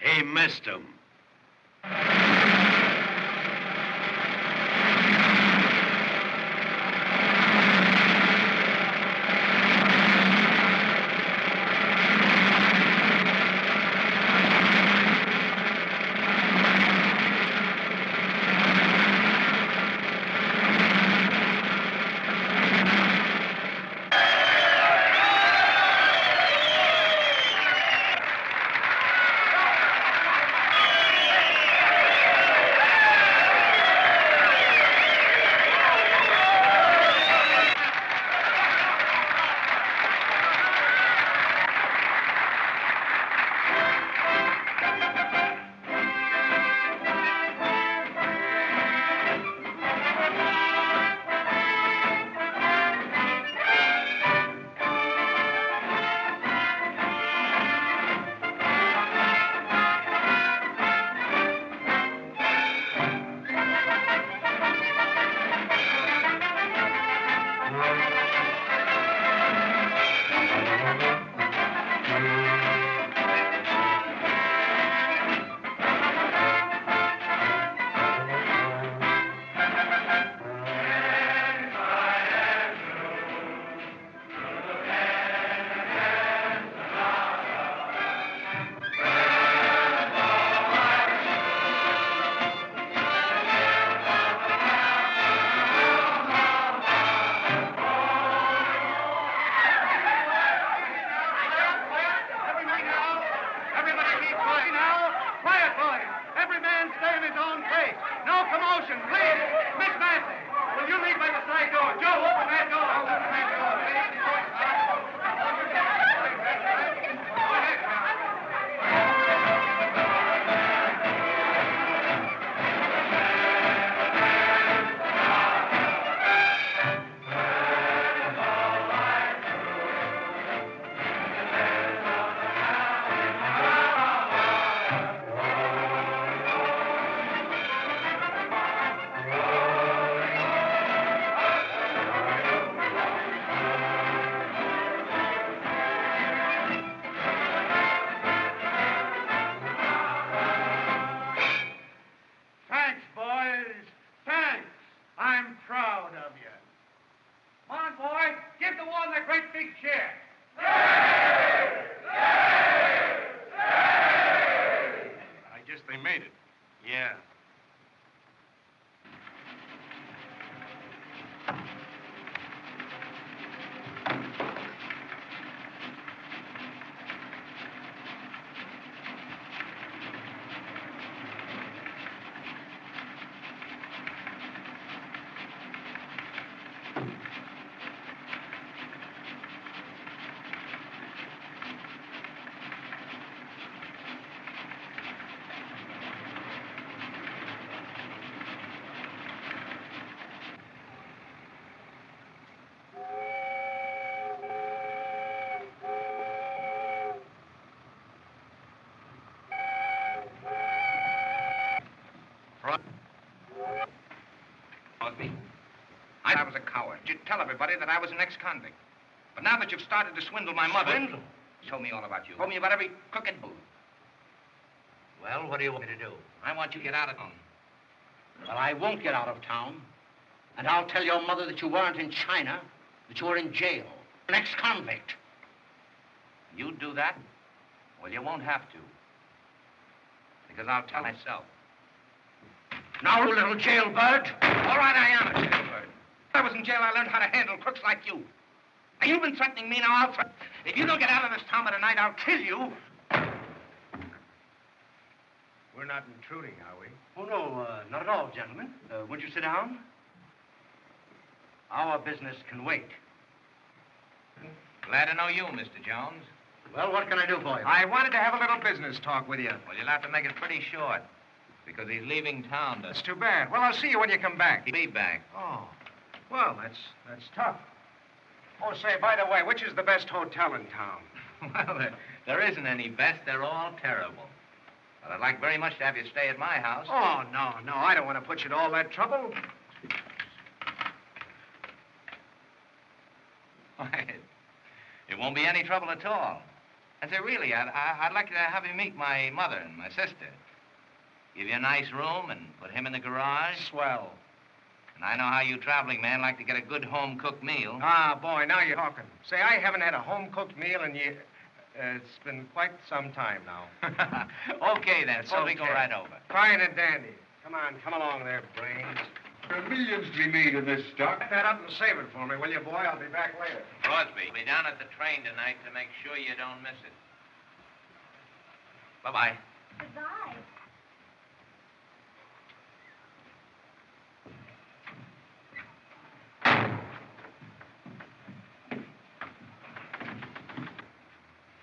D: He missed him.
E: big chair.
C: I guess they made it.
B: Yeah.
A: Crosby, I was a coward. You'd tell everybody that I was an ex-convict. But now that you've started to swindle my mother...
D: Swindle?
A: Told me all about you. Told me about every crooked move.
D: Well, what do you want me to do?
A: I want you to get out of town.
D: Well, I won't get out of town. And I'll tell your mother that you weren't in China, that you were in jail. An ex-convict.
A: You do that? Well, you won't have to. Because I'll tell myself.
D: Now, you little jailbird.
A: All right, I am a jailbird. When I was in jail, I learned how to handle crooks like you. And you've been threatening me, now I'll threaten. If you don't get out of this town by tonight, I'll kill you.
C: We're not intruding, are we?
D: Oh, no, not at all, gentlemen. Would you sit down? Our business can wait.
A: Glad to know you, Mr. Jones.
D: Well, what can I do for you?
A: I wanted to have a little business talk with you. Well, you'll have to make it pretty short. Because he's leaving town.
C: That's too bad. Well, I'll see you when you come back.
A: He'll be back.
C: Oh. Well, that's tough. Oh, say, by the way, which is the best hotel in town?
A: Well, there isn't any best. They're all terrible. But I'd like very much to have you stay at my house.
C: Oh, no. I don't want to put you to all that trouble.
A: Why, it won't be any trouble at all. And say, really, I'd like to have you meet my mother and my sister. Give you a nice room and put him in the garage.
C: Swell.
A: And I know how you traveling men like to get a good home-cooked meal.
C: Ah, boy, now you're talking. Say, I haven't had a home-cooked meal in years. It's been quite some time now.
A: Okay, then. Suppose we go right over.
C: Fine and dandy. Come along there, Brains.
E: There are millions to be made in this stock.
C: Pack that up and save it for me, will you, boy? I'll be back later.
A: Crosby, be down at the train tonight to make sure you don't miss it. Bye-bye.
I: Goodbye.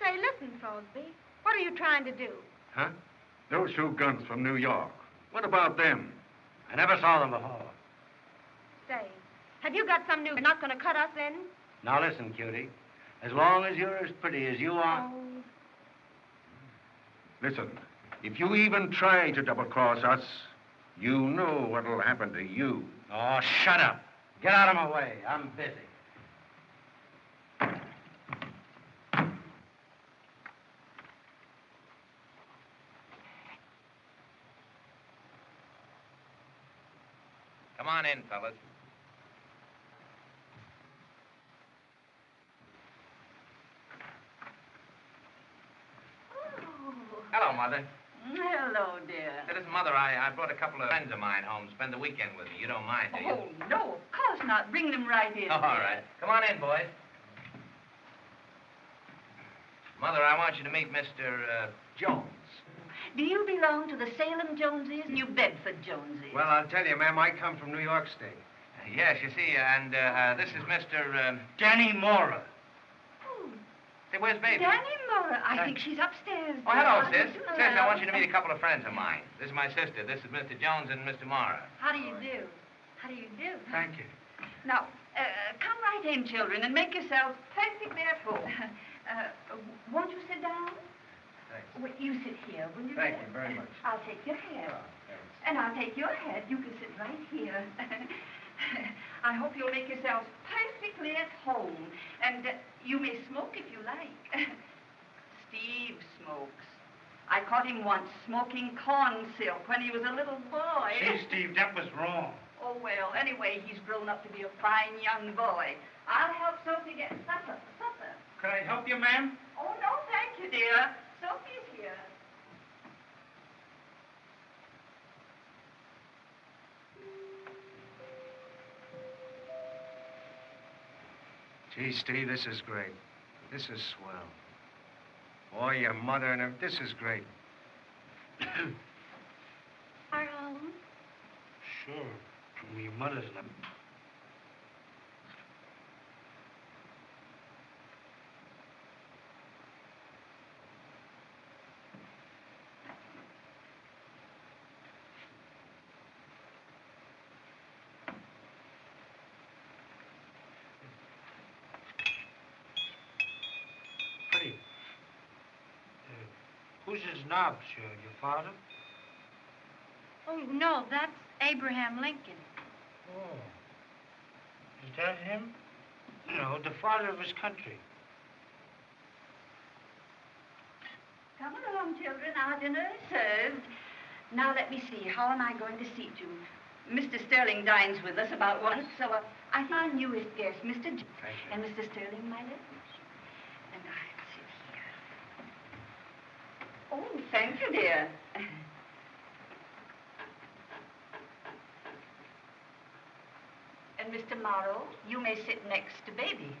G: Say, listen, Crosby. What are you trying to do?
E: Huh? Those two guns from New York. What about them?
D: I never saw them before.
G: Say, have you got some new... You're not going to cut us in?
D: Now, listen, cutie. As long as you're as pretty as you are...
G: Oh.
E: Listen, if you even try to double-cross us, you know what'll happen to you.
D: Oh, shut up. Get out of my way. I'm busy.
A: Come on in, fellas. Hello, Mother.
F: Hello, dear.
A: Say, listen, Mother, I brought a couple of friends of mine home to spend the weekend with me. You don't mind, do you?
F: Oh, no, of course not. Bring them right in.
A: All right. Come on in, boys. Mother, I want you to meet Mr. Jones.
F: Do you belong to the Salem Joneses, New Bedford Joneses?
C: Well, I'll tell you, ma'am, I come from New York State.
A: Yes, you see, and this is Mr.
D: Danny Mora.
A: Say, where's Baby?
F: Danny Mora. I think she's upstairs.
A: Oh, hello,
F: dear.
A: sis. Sis, I want you to meet a couple of friends of mine. This is my sister. This is Mr. Jones and Mr. Mara.
F: How do you do? How do you do?
C: Thank you.
F: Now, come right in, children, and make yourselves perfectly at home. Won't you sit down?
C: Thanks.
F: Well, you sit here, will you?
C: Thank
F: dear?
C: you very much.
F: I'll take your head.
C: Thanks.
F: And I'll take your head. You can sit right here. I hope you'll make yourselves perfectly at home. And you may smoke if you like. Steve smokes. I caught him once smoking corn silk when he was a little boy.
B: See, Steve, that was wrong.
M: Oh, well, anyway, he's grown up to be a fine young boy. I'll help Sophie get supper.
B: Could I help you, ma'am?
M: Oh, no, thank you, dear. Sophie's here.
J: Gee, Steve, this is great. This is swell. Boy, your mother and her, this is great.
I: Our home?
B: Sure. Your mother's not. Pretty. Who's his knobs, your father?
I: Oh, no, that's Abraham Lincoln.
B: Oh. Is that him? No, the father of his country.
M: Come along, children. Our dinner is served. Now, let me see. How am I going to seat you? Mr. Sterling dines with us about once, so I think our newest guest, Mr. J. And Mr. Sterling, my left. And I'll sit here. Oh, thank you, dear. And Mr. Morrow, you may sit next to Baby.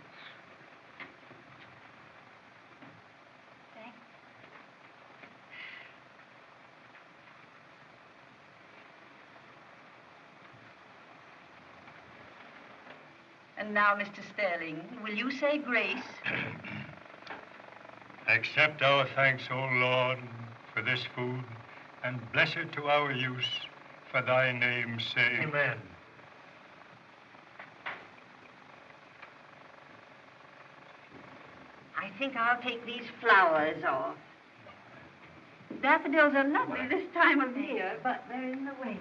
I: Thanks.
M: And now, Mr. Sterling, will you say grace?
N: Accept our thanks, O Lord, for this food, and bless it to our use for thy name's sake.
B: Amen.
M: I think I'll take these flowers off. Daffodils are lovely this time of year, but they're in the way.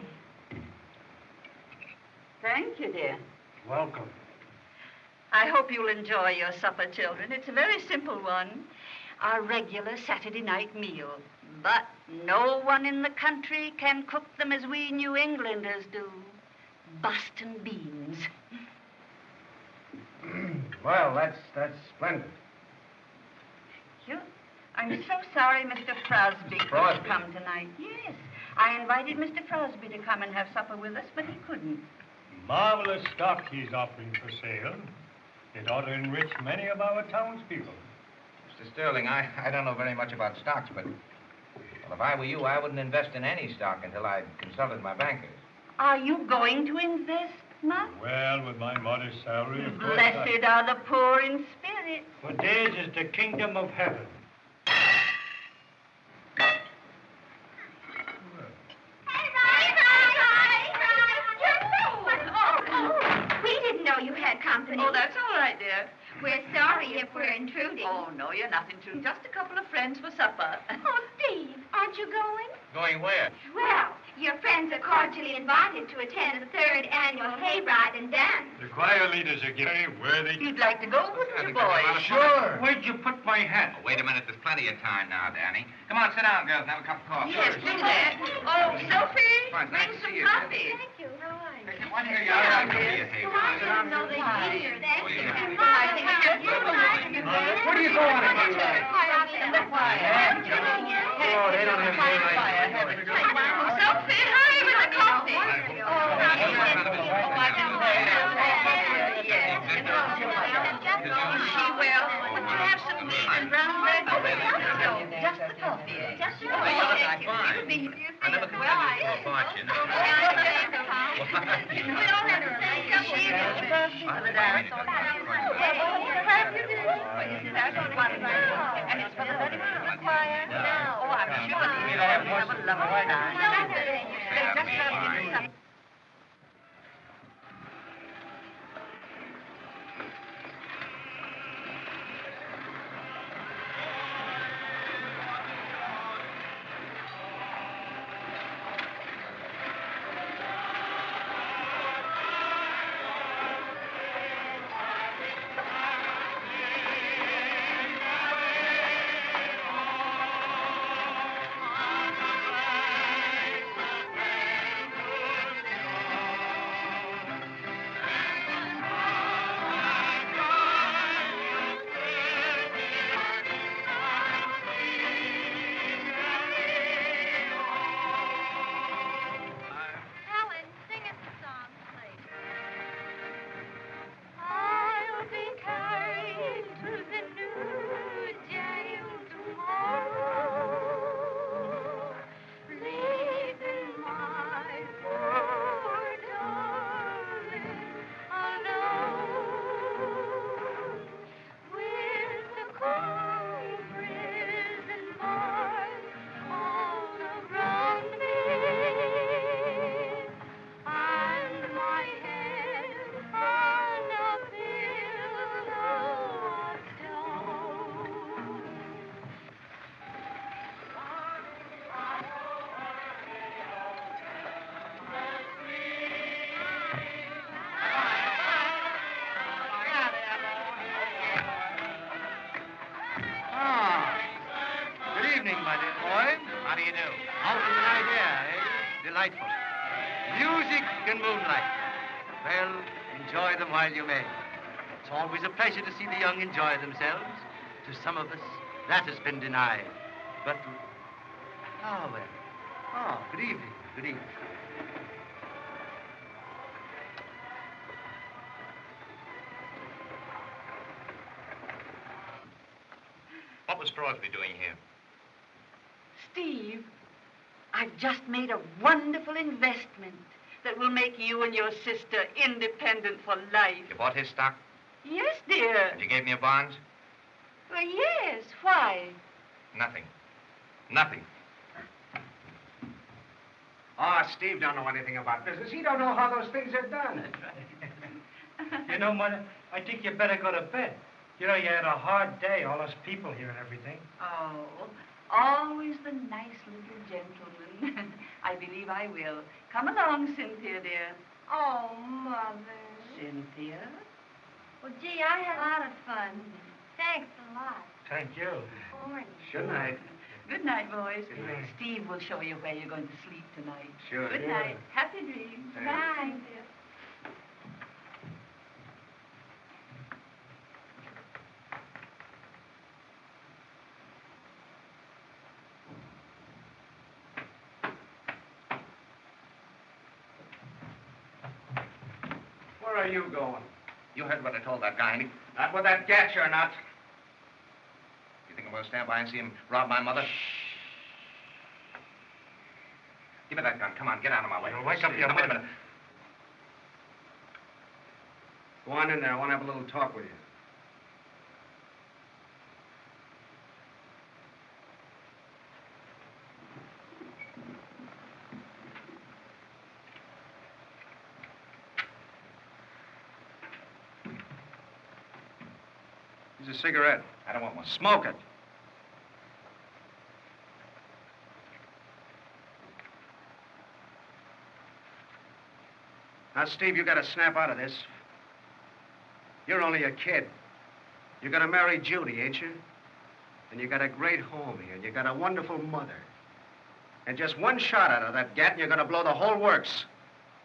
M: Thank you, dear.
B: Welcome.
M: I hope you'll enjoy your supper, children. It's a very simple one, our regular Saturday night meal. But no one in the country can cook them as we New Englanders do. Boston beans.
J: Well, that's splendid.
M: You? I'm so sorry Mr. Frosby couldn't come tonight. Yes, I invited Mr. Frosby to come and have supper with us, but he couldn't.
N: Marvelous stock he's offering for sale. It ought to enrich many of our townspeople.
A: Mr. Sterling, I don't know very much about stocks, but well, if I were you, I wouldn't invest in any stock until I'd consulted my bankers.
M: Are you going to invest, Mutt?
N: Well, with my modest salary, of course.
M: Blessed are the poor in spirit.
B: For theirs is the kingdom of heaven.
I: We didn't know you had company.
M: Oh, that's all right, dear.
I: We're sorry if we're intruding.
M: Oh, no, you're not intruding. Just a couple of friends for supper.
I: Oh, Steve, aren't you going?
A: Going where?
I: Well, your friends are cordially invited to attend the 3rd annual hayride and dance.
N: The choir leaders are giving worthy.
M: You'd like to go, wouldn't you, boy?
B: Sure. Where'd you put my hat?
A: Oh, wait a minute. There's plenty of time now, Danny. Come on, sit down, girls, and have a cup of coffee.
M: Yes, do that. Oh, Sophie,
A: Fine,
M: bring
A: nice to
M: some
A: see you.
M: coffee.
I: Thank you. How are you?
A: Why don't you go out and be a
I: I
A: hayride?
I: didn't know they'd be here. Thank you.
J: Where do you go on a hayride?
M: In the choir.
J: Oh, they don't have hayride.
M: Sophie, hurry with the coffee. She will. Would you have some meat and brown bread? No, just the coffee. Just the coffee.
A: I never could tell you so apart, you know.
I: We all have the same cup.
M: She will. For the dance. And it's for the wedding of the choir. Oh, I'm sure they'll have a lovely time. They just have to do something.
A: do you do?
J: Out with an idea, eh? Delightful. Music and moonlight. Well, enjoy them while you may. It's always a pleasure to see the young enjoy themselves. To some of us, that has been denied. But, well. Oh, good evening. Good evening.
A: What was Crosby doing here?
M: Steve, I've just made a wonderful investment that will make you and your sister independent for life.
A: You bought his stock?
M: Yes, dear.
A: And you gave me a bond?
M: Well, yes. Why?
A: Nothing. Nothing.
C: Oh, Steve don't know anything about business. He don't know how those things are done.
B: You know, Mother, I think you better go to bed. You know, you had a hard day, all those people here and everything.
M: Oh, always the nice little gentleman. I believe I will. Come along, Cynthia, dear.
I: Oh, Mother.
M: Cynthia?
I: Well, gee, I had a lot of fun. Thanks a lot.
B: Thank you.
I: Morning.
J: Good night.
M: Good night, boys.
J: Good night.
M: Steve will show you where you're going to sleep tonight.
J: Sure.
M: Good night. Happy dreams.
J: Thanks.
I: Bye.
M: Cynthia.
C: Where are you going?
A: You heard what I told that guy.
C: Not with that gat, you're not.
A: You think I'm going to stand by and see him rob my mother? Give me that gun. Come on, get out of my way.
B: You'll wake up your
A: Now, wait a
B: mother.
A: minute.
C: Go on in there. I want to have a little talk with you. Here's a cigarette.
A: I don't want one.
C: Smoke it. Now, Steve, you got to snap out of this. You're only a kid. You're going to marry Judy, ain't you? And you got a great home here, and you got a wonderful mother. And just one shot out of that gat, and you're going to blow the whole works.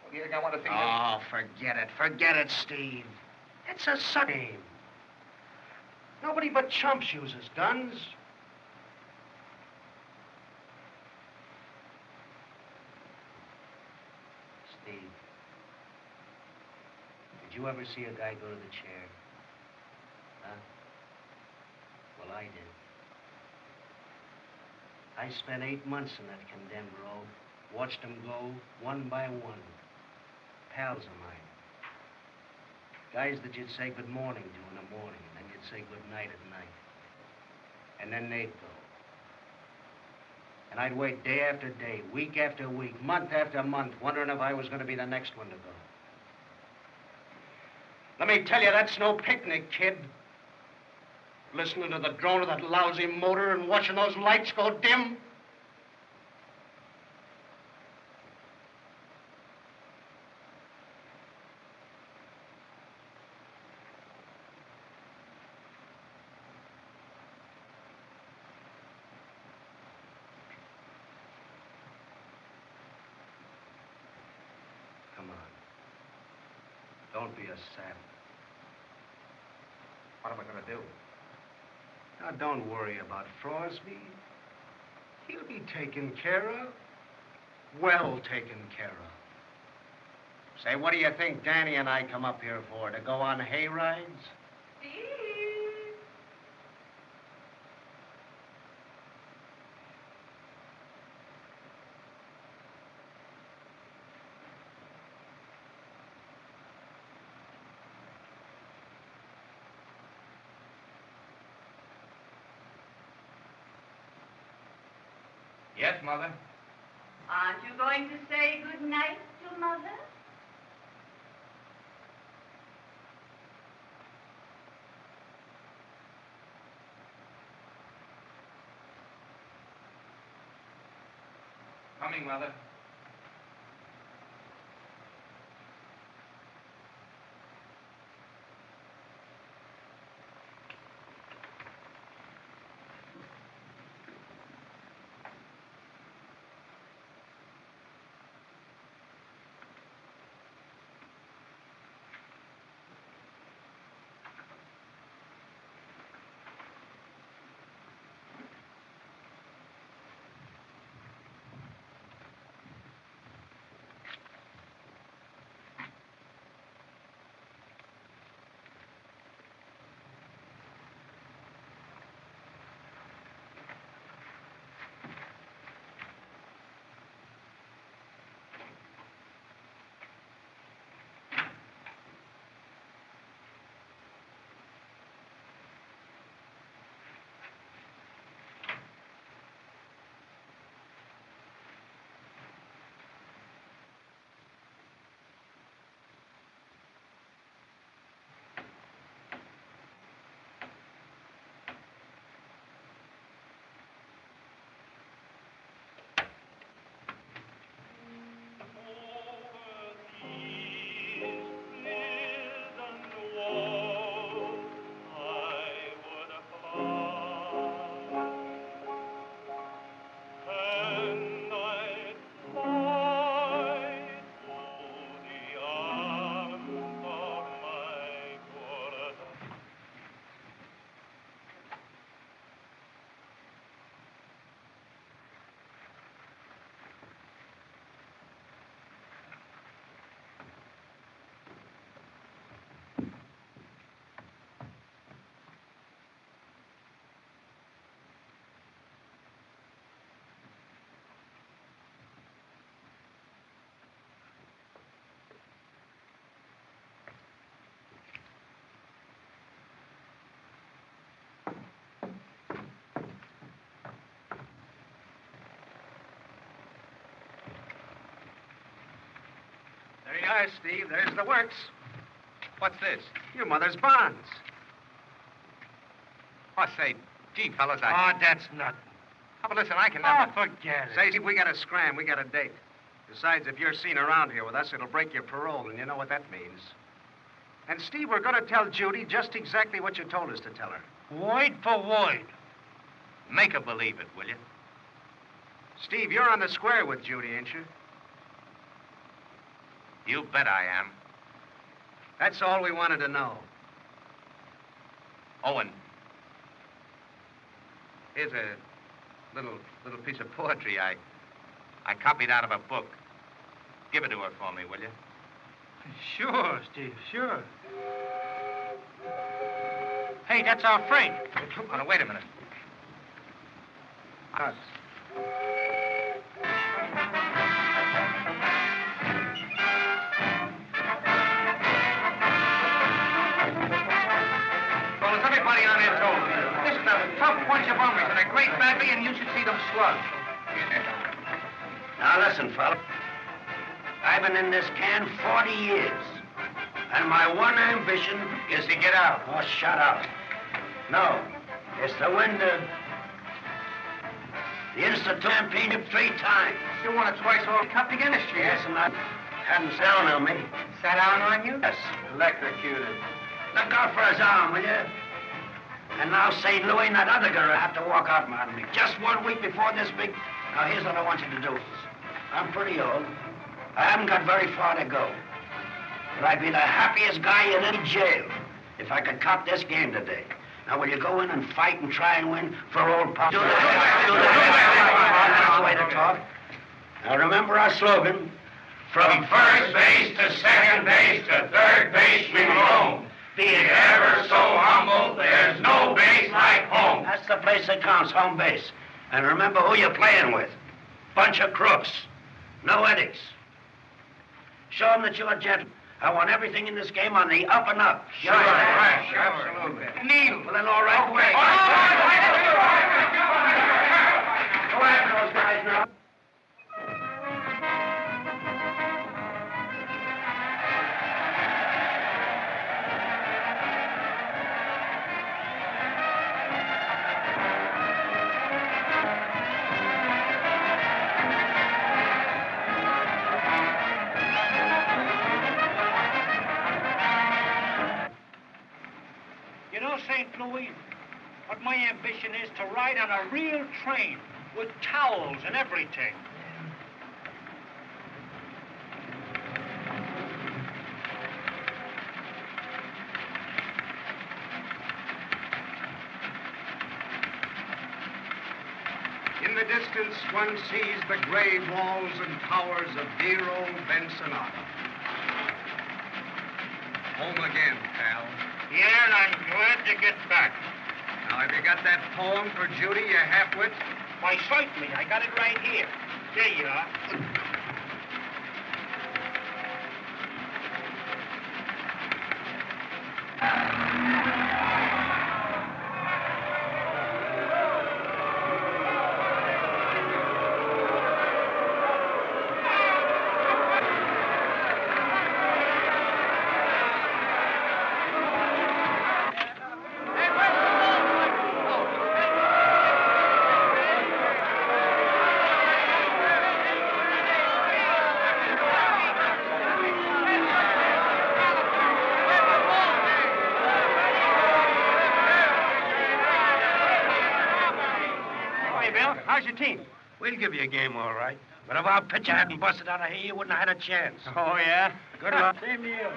A: What do you think I want to think?
C: Oh, forget it. Forget it, Steve. It's a suck game. Nobody but chumps uses guns.
D: Steve, did you ever see a guy go to the chair? Huh? Well, I did. I spent 8 months in that condemned row, watched them go one by one. Pals of mine. Guys that you'd say good morning to in the morning, and then you'd say good night at night. And then they'd go. And I'd wait day after day, week after week, month after month, wondering if I was going to be the next one to go. Let me tell you, that's no picnic, kid. Listening to the drone of that lousy motor and watching those lights go dim. Come on. Don't be a sap.
A: What am I going to do?
C: Now, don't worry about Frosby. He'll be taken care of. Well taken care of. Say, what do you think Danny and I come up here for? To go on hay rides?
M: Steve!
A: Yes, Mother?
M: Aren't you going to say good night to Mother?
A: Coming, Mother.
D: you are, Steve. There's the works.
A: What's this?
D: Your mother's bonds.
A: Oh, say, gee, fellas,
B: Oh, that's nothing.
A: Oh, but listen, I can
B: Oh,
A: never...
B: forget it.
D: Say, Steve, we got to scram. We got a date. Besides, if you're seen around here with us, it'll break your parole, and you know what that means. And, Steve, we're going to tell Judy just exactly what you told us to tell her.
B: Word for word.
A: Make her believe it, will you?
D: Steve, you're on the square with Judy, ain't you?
A: You bet I am.
D: That's all we wanted to know.
A: Owen, here's a little piece of poetry I copied out of a book. Give it to her for me, will you?
B: Sure, Steve, sure. Hey, that's our friend.
A: Oh, now, wait a minute.
D: Us.
A: Well, as everybody on here told me, this is a tough bunch of homies and a great family, and you should see them slug.
D: Now, listen, fella. I've been in this can 40 years. And my one ambition is to get out. Oh, shut up. No. It's to win the Institute Championship 3 times.
A: You won it twice all cup again this year.
D: Yes, and I hadn't sat down on me.
A: Sat down on you?
D: Yes.
A: Electrocuted.
D: Look out for his arm, will you? And now St. Louis and that other girl have to walk out on me. Just 1 week before this big... Now, here's what I want you to do. I'm pretty old. I haven't got very far to go. But I'd be the happiest guy in any jail if I could cop this game today. Now, will you go in and fight and try and win for old Pop? Do that. That's the way to talk. Now, remember our slogan.
E: From first base to second base to third base we roam. Be it ever so humble, there's no base like home.
D: That's the place that counts, home base. And remember who you're playing with. Bunch of crooks. No eddies. Show them that you're a gentleman. I want everything in this game on the up and up.
A: Sure, absolutely.
D: Needle. Well, then, all right.
A: Okay.
D: Go after those guys now.
B: You know, St. Louis, what my ambition is to ride on a real train with towels and everything.
D: In the distance, one sees the gray walls and towers of dear old Ensenada. Home again, pal.
B: Yeah, and I'm glad to get back.
D: Now, have you got that poem for Judy, you halfwit?
B: Why, certainly. I got it right here. There you are.
D: How's your team? We'll give you a game, all right. But if our pitcher hadn't busted out of here, you wouldn't have had a chance.
B: Oh, yeah?
D: Good luck.
B: Same to you.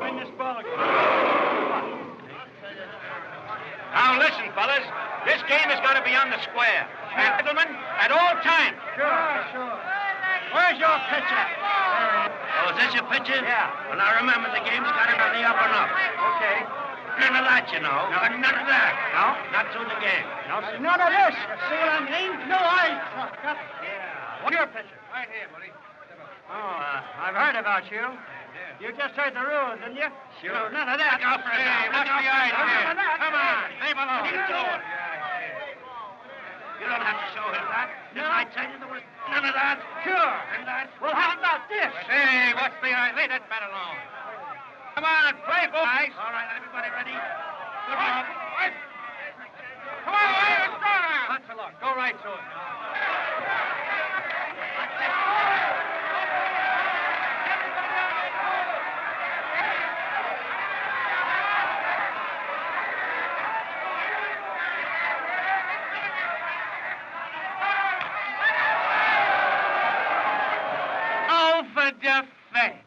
B: Win this ball game. Now, listen, fellas. This game has got to be on the square. Gentlemen, at all times.
D: Sure.
B: Where's your pitcher?
D: Oh, is this your pitcher?
B: Yeah.
D: Well, now remember, the game's got to be on the up and up.
B: Okay.
D: None of that, you know.
B: No.
D: None of that.
B: No?
D: Not through the game.
B: No, none of this. See what I mean? No, What's your pitcher?
A: Right here, buddy.
B: Oh, I've heard about you. You just heard the rules, didn't you?
D: Sure.
B: None of that.
D: Look out for us now.
B: Hey, what's
D: Look out
B: the
D: for us
B: idea?
D: now.
B: None of that. Come on. Leave alone.
H: You don't have to show him that. Didn't I tell you there was none of that?
A: Sure.
H: And that?
F: Well, how about this?
A: Say, what's the idea? Leave that bet alone. Come on, play, boys.
H: All right, everybody ready?
A: Come on. Come on, let's go now.
H: Lots of luck. Go right to it.
C: For defense.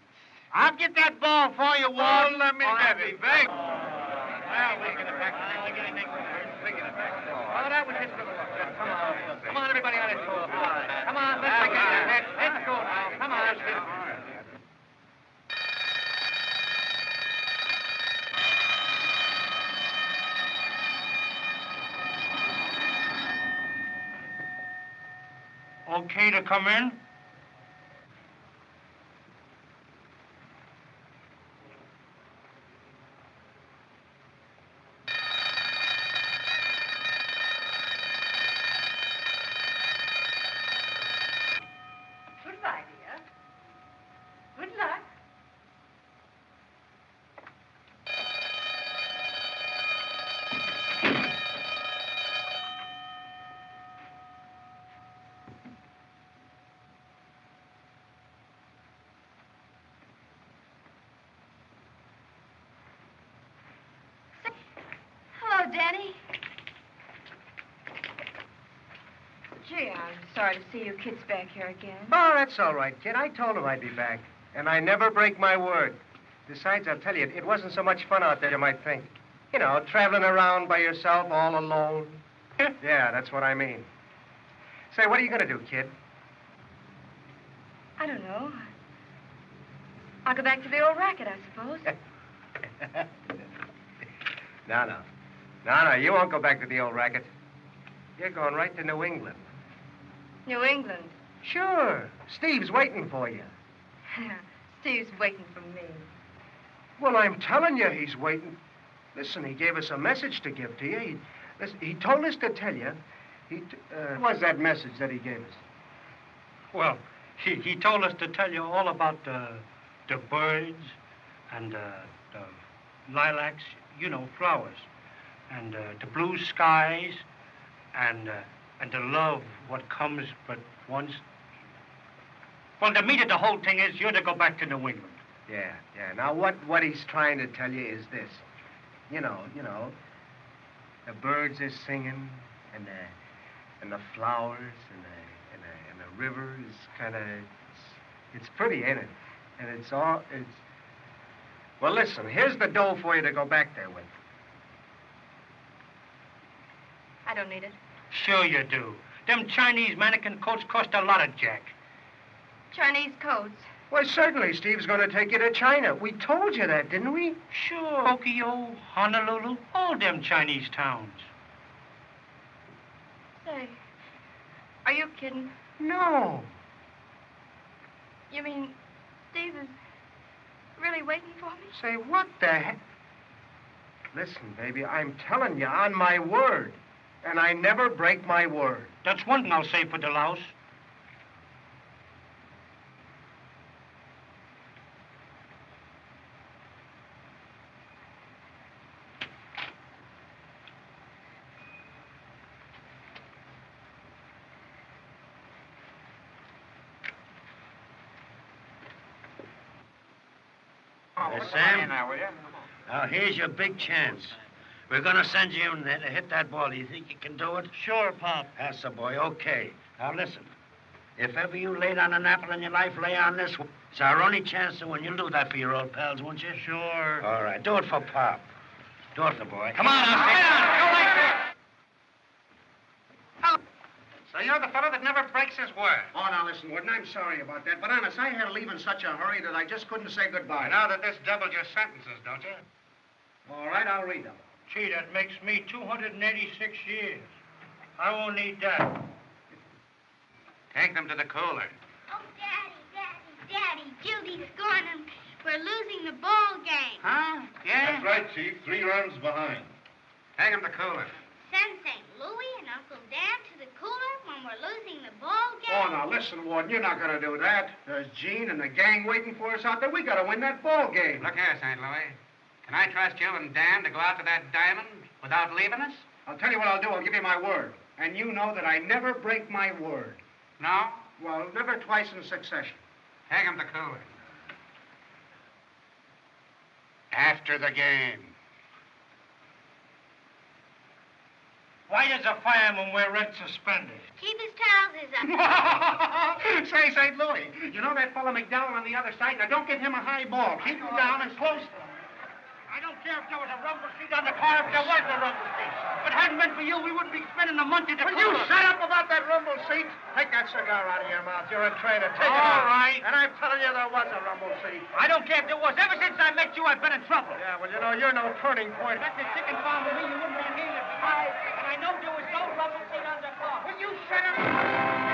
C: I'll get that ball for you, Ward.
A: Oh, let me get it.
C: Big.
A: Well, we get it back. We get it back. We get it back. Oh, that was his good luck. Come on. Come on, everybody on it. Come on, let's get it. Let's go now. Come on.
B: Okay to come in?
M: Goodbye, dear. Good luck.
G: Hello, Danny. Gee, I'm sorry to see you kids back here again.
D: Oh, that's all right, kid. I told him I'd be back. And I never break my word. Besides, I'll tell you, it wasn't so much fun out there you might think. You know, traveling around by yourself all alone. Yeah, that's what I mean. Say, what are you going to do, kid?
G: I don't know. I'll go back to the old racket, I suppose.
D: No, you won't go back to the old racket. You're going right to New England.
G: New England.
D: Sure. Steve's waiting for you.
G: Steve's waiting for me.
D: Well, I'm telling you, he's waiting. Listen, he gave us a message to give to you. He told us to tell you. What was that message that he gave us?
B: Well, he told us to tell you all about the birds and the lilacs, you know, flowers, and the blue skies, and the love what comes but once. Well, the meat of the whole thing is you're to go back to New England.
D: Yeah. Now, what he's trying to tell you is this. You know, the birds are singing, and the flowers, and the river is kind of, it's pretty, ain't it? And it's. Well, listen, here's the dough for you to go back there with.
G: I don't need it.
B: Sure you do. Them Chinese mannequin coats cost a lot of jack.
G: Chinese coats.
D: Well, certainly, Steve's going to take you to China. We told you that, didn't we?
B: Sure. Tokyo, Honolulu, all them Chinese towns.
G: Say, are you kidding?
D: No.
G: You mean Steve is really waiting for me?
D: Say, what the heck? Listen, baby, I'm telling you on my word. And I never break my word.
B: That's one thing I'll say for the louse.
J: Sam?
A: Now, will you?
J: Now, here's your big chance. We're going to send you in there to hit that ball. Do you think you can do it?
B: Sure, Pop.
J: That's the boy. Okay. Now, listen. If ever you laid on an apple in your life, lay on this one. It's our only chance to win. You'll do that for your old pals, won't you?
B: Sure.
J: All right. Do it for Pop. Do it for the boy.
A: Come on, now, stay down. Go like that. So you're the fellow that never breaks his word.
D: Oh, now, listen, Warden, I'm sorry about that. But honest, I had to leave in such a hurry that I just couldn't say goodbye.
A: Now that this doubles your sentences, don't you?
D: All right, I'll read them.
B: Gee, that makes me 286 years. I won't need that.
A: Take them to the cooler.
I: Oh, Daddy, Judy's gone and we're losing the ball game.
A: Huh? Yeah?
E: That's right, Chief. 3 runs behind.
A: Take them to the cooler.
I: Send St. Louis and Uncle Dan to the cooler.
C: Oh, now, listen, Warden, you're not going to do that. There's Gene and the gang waiting for us out there. We got to win that ball game.
O: Look here, St. Louis. Can I trust you and Dan to go out to that diamond without leaving us?
C: I'll tell you what I'll do. I'll give you my word. And you know that I never break my word.
O: No?
C: Well, never twice in succession.
O: Take him to Cooley.
B: After the game. Why does a fireman wear red suspenders?
I: Keep his trousers up.
C: Say, St. Louis, you know that fellow McDowell on the other side? Now, don't give him a high ball. Keep him down and close.
B: I don't care if there was a rumble seat on the car, if there was a rumble seat. If it hadn't been for you, we wouldn't be spending a month in the
C: Will you shut up about that rumble seat? Take that cigar out of your mouth. You're a traitor. Take it out.
B: All right.
C: And I'm telling you there was a rumble seat.
B: I don't care if there was. Ever since I met you, I've been in trouble.
C: Yeah, well, you know, you're no turning point.
B: That's a chicken farm with me. You wouldn't be here. And I know there was no rumble seat on the car.
C: Will you shut up?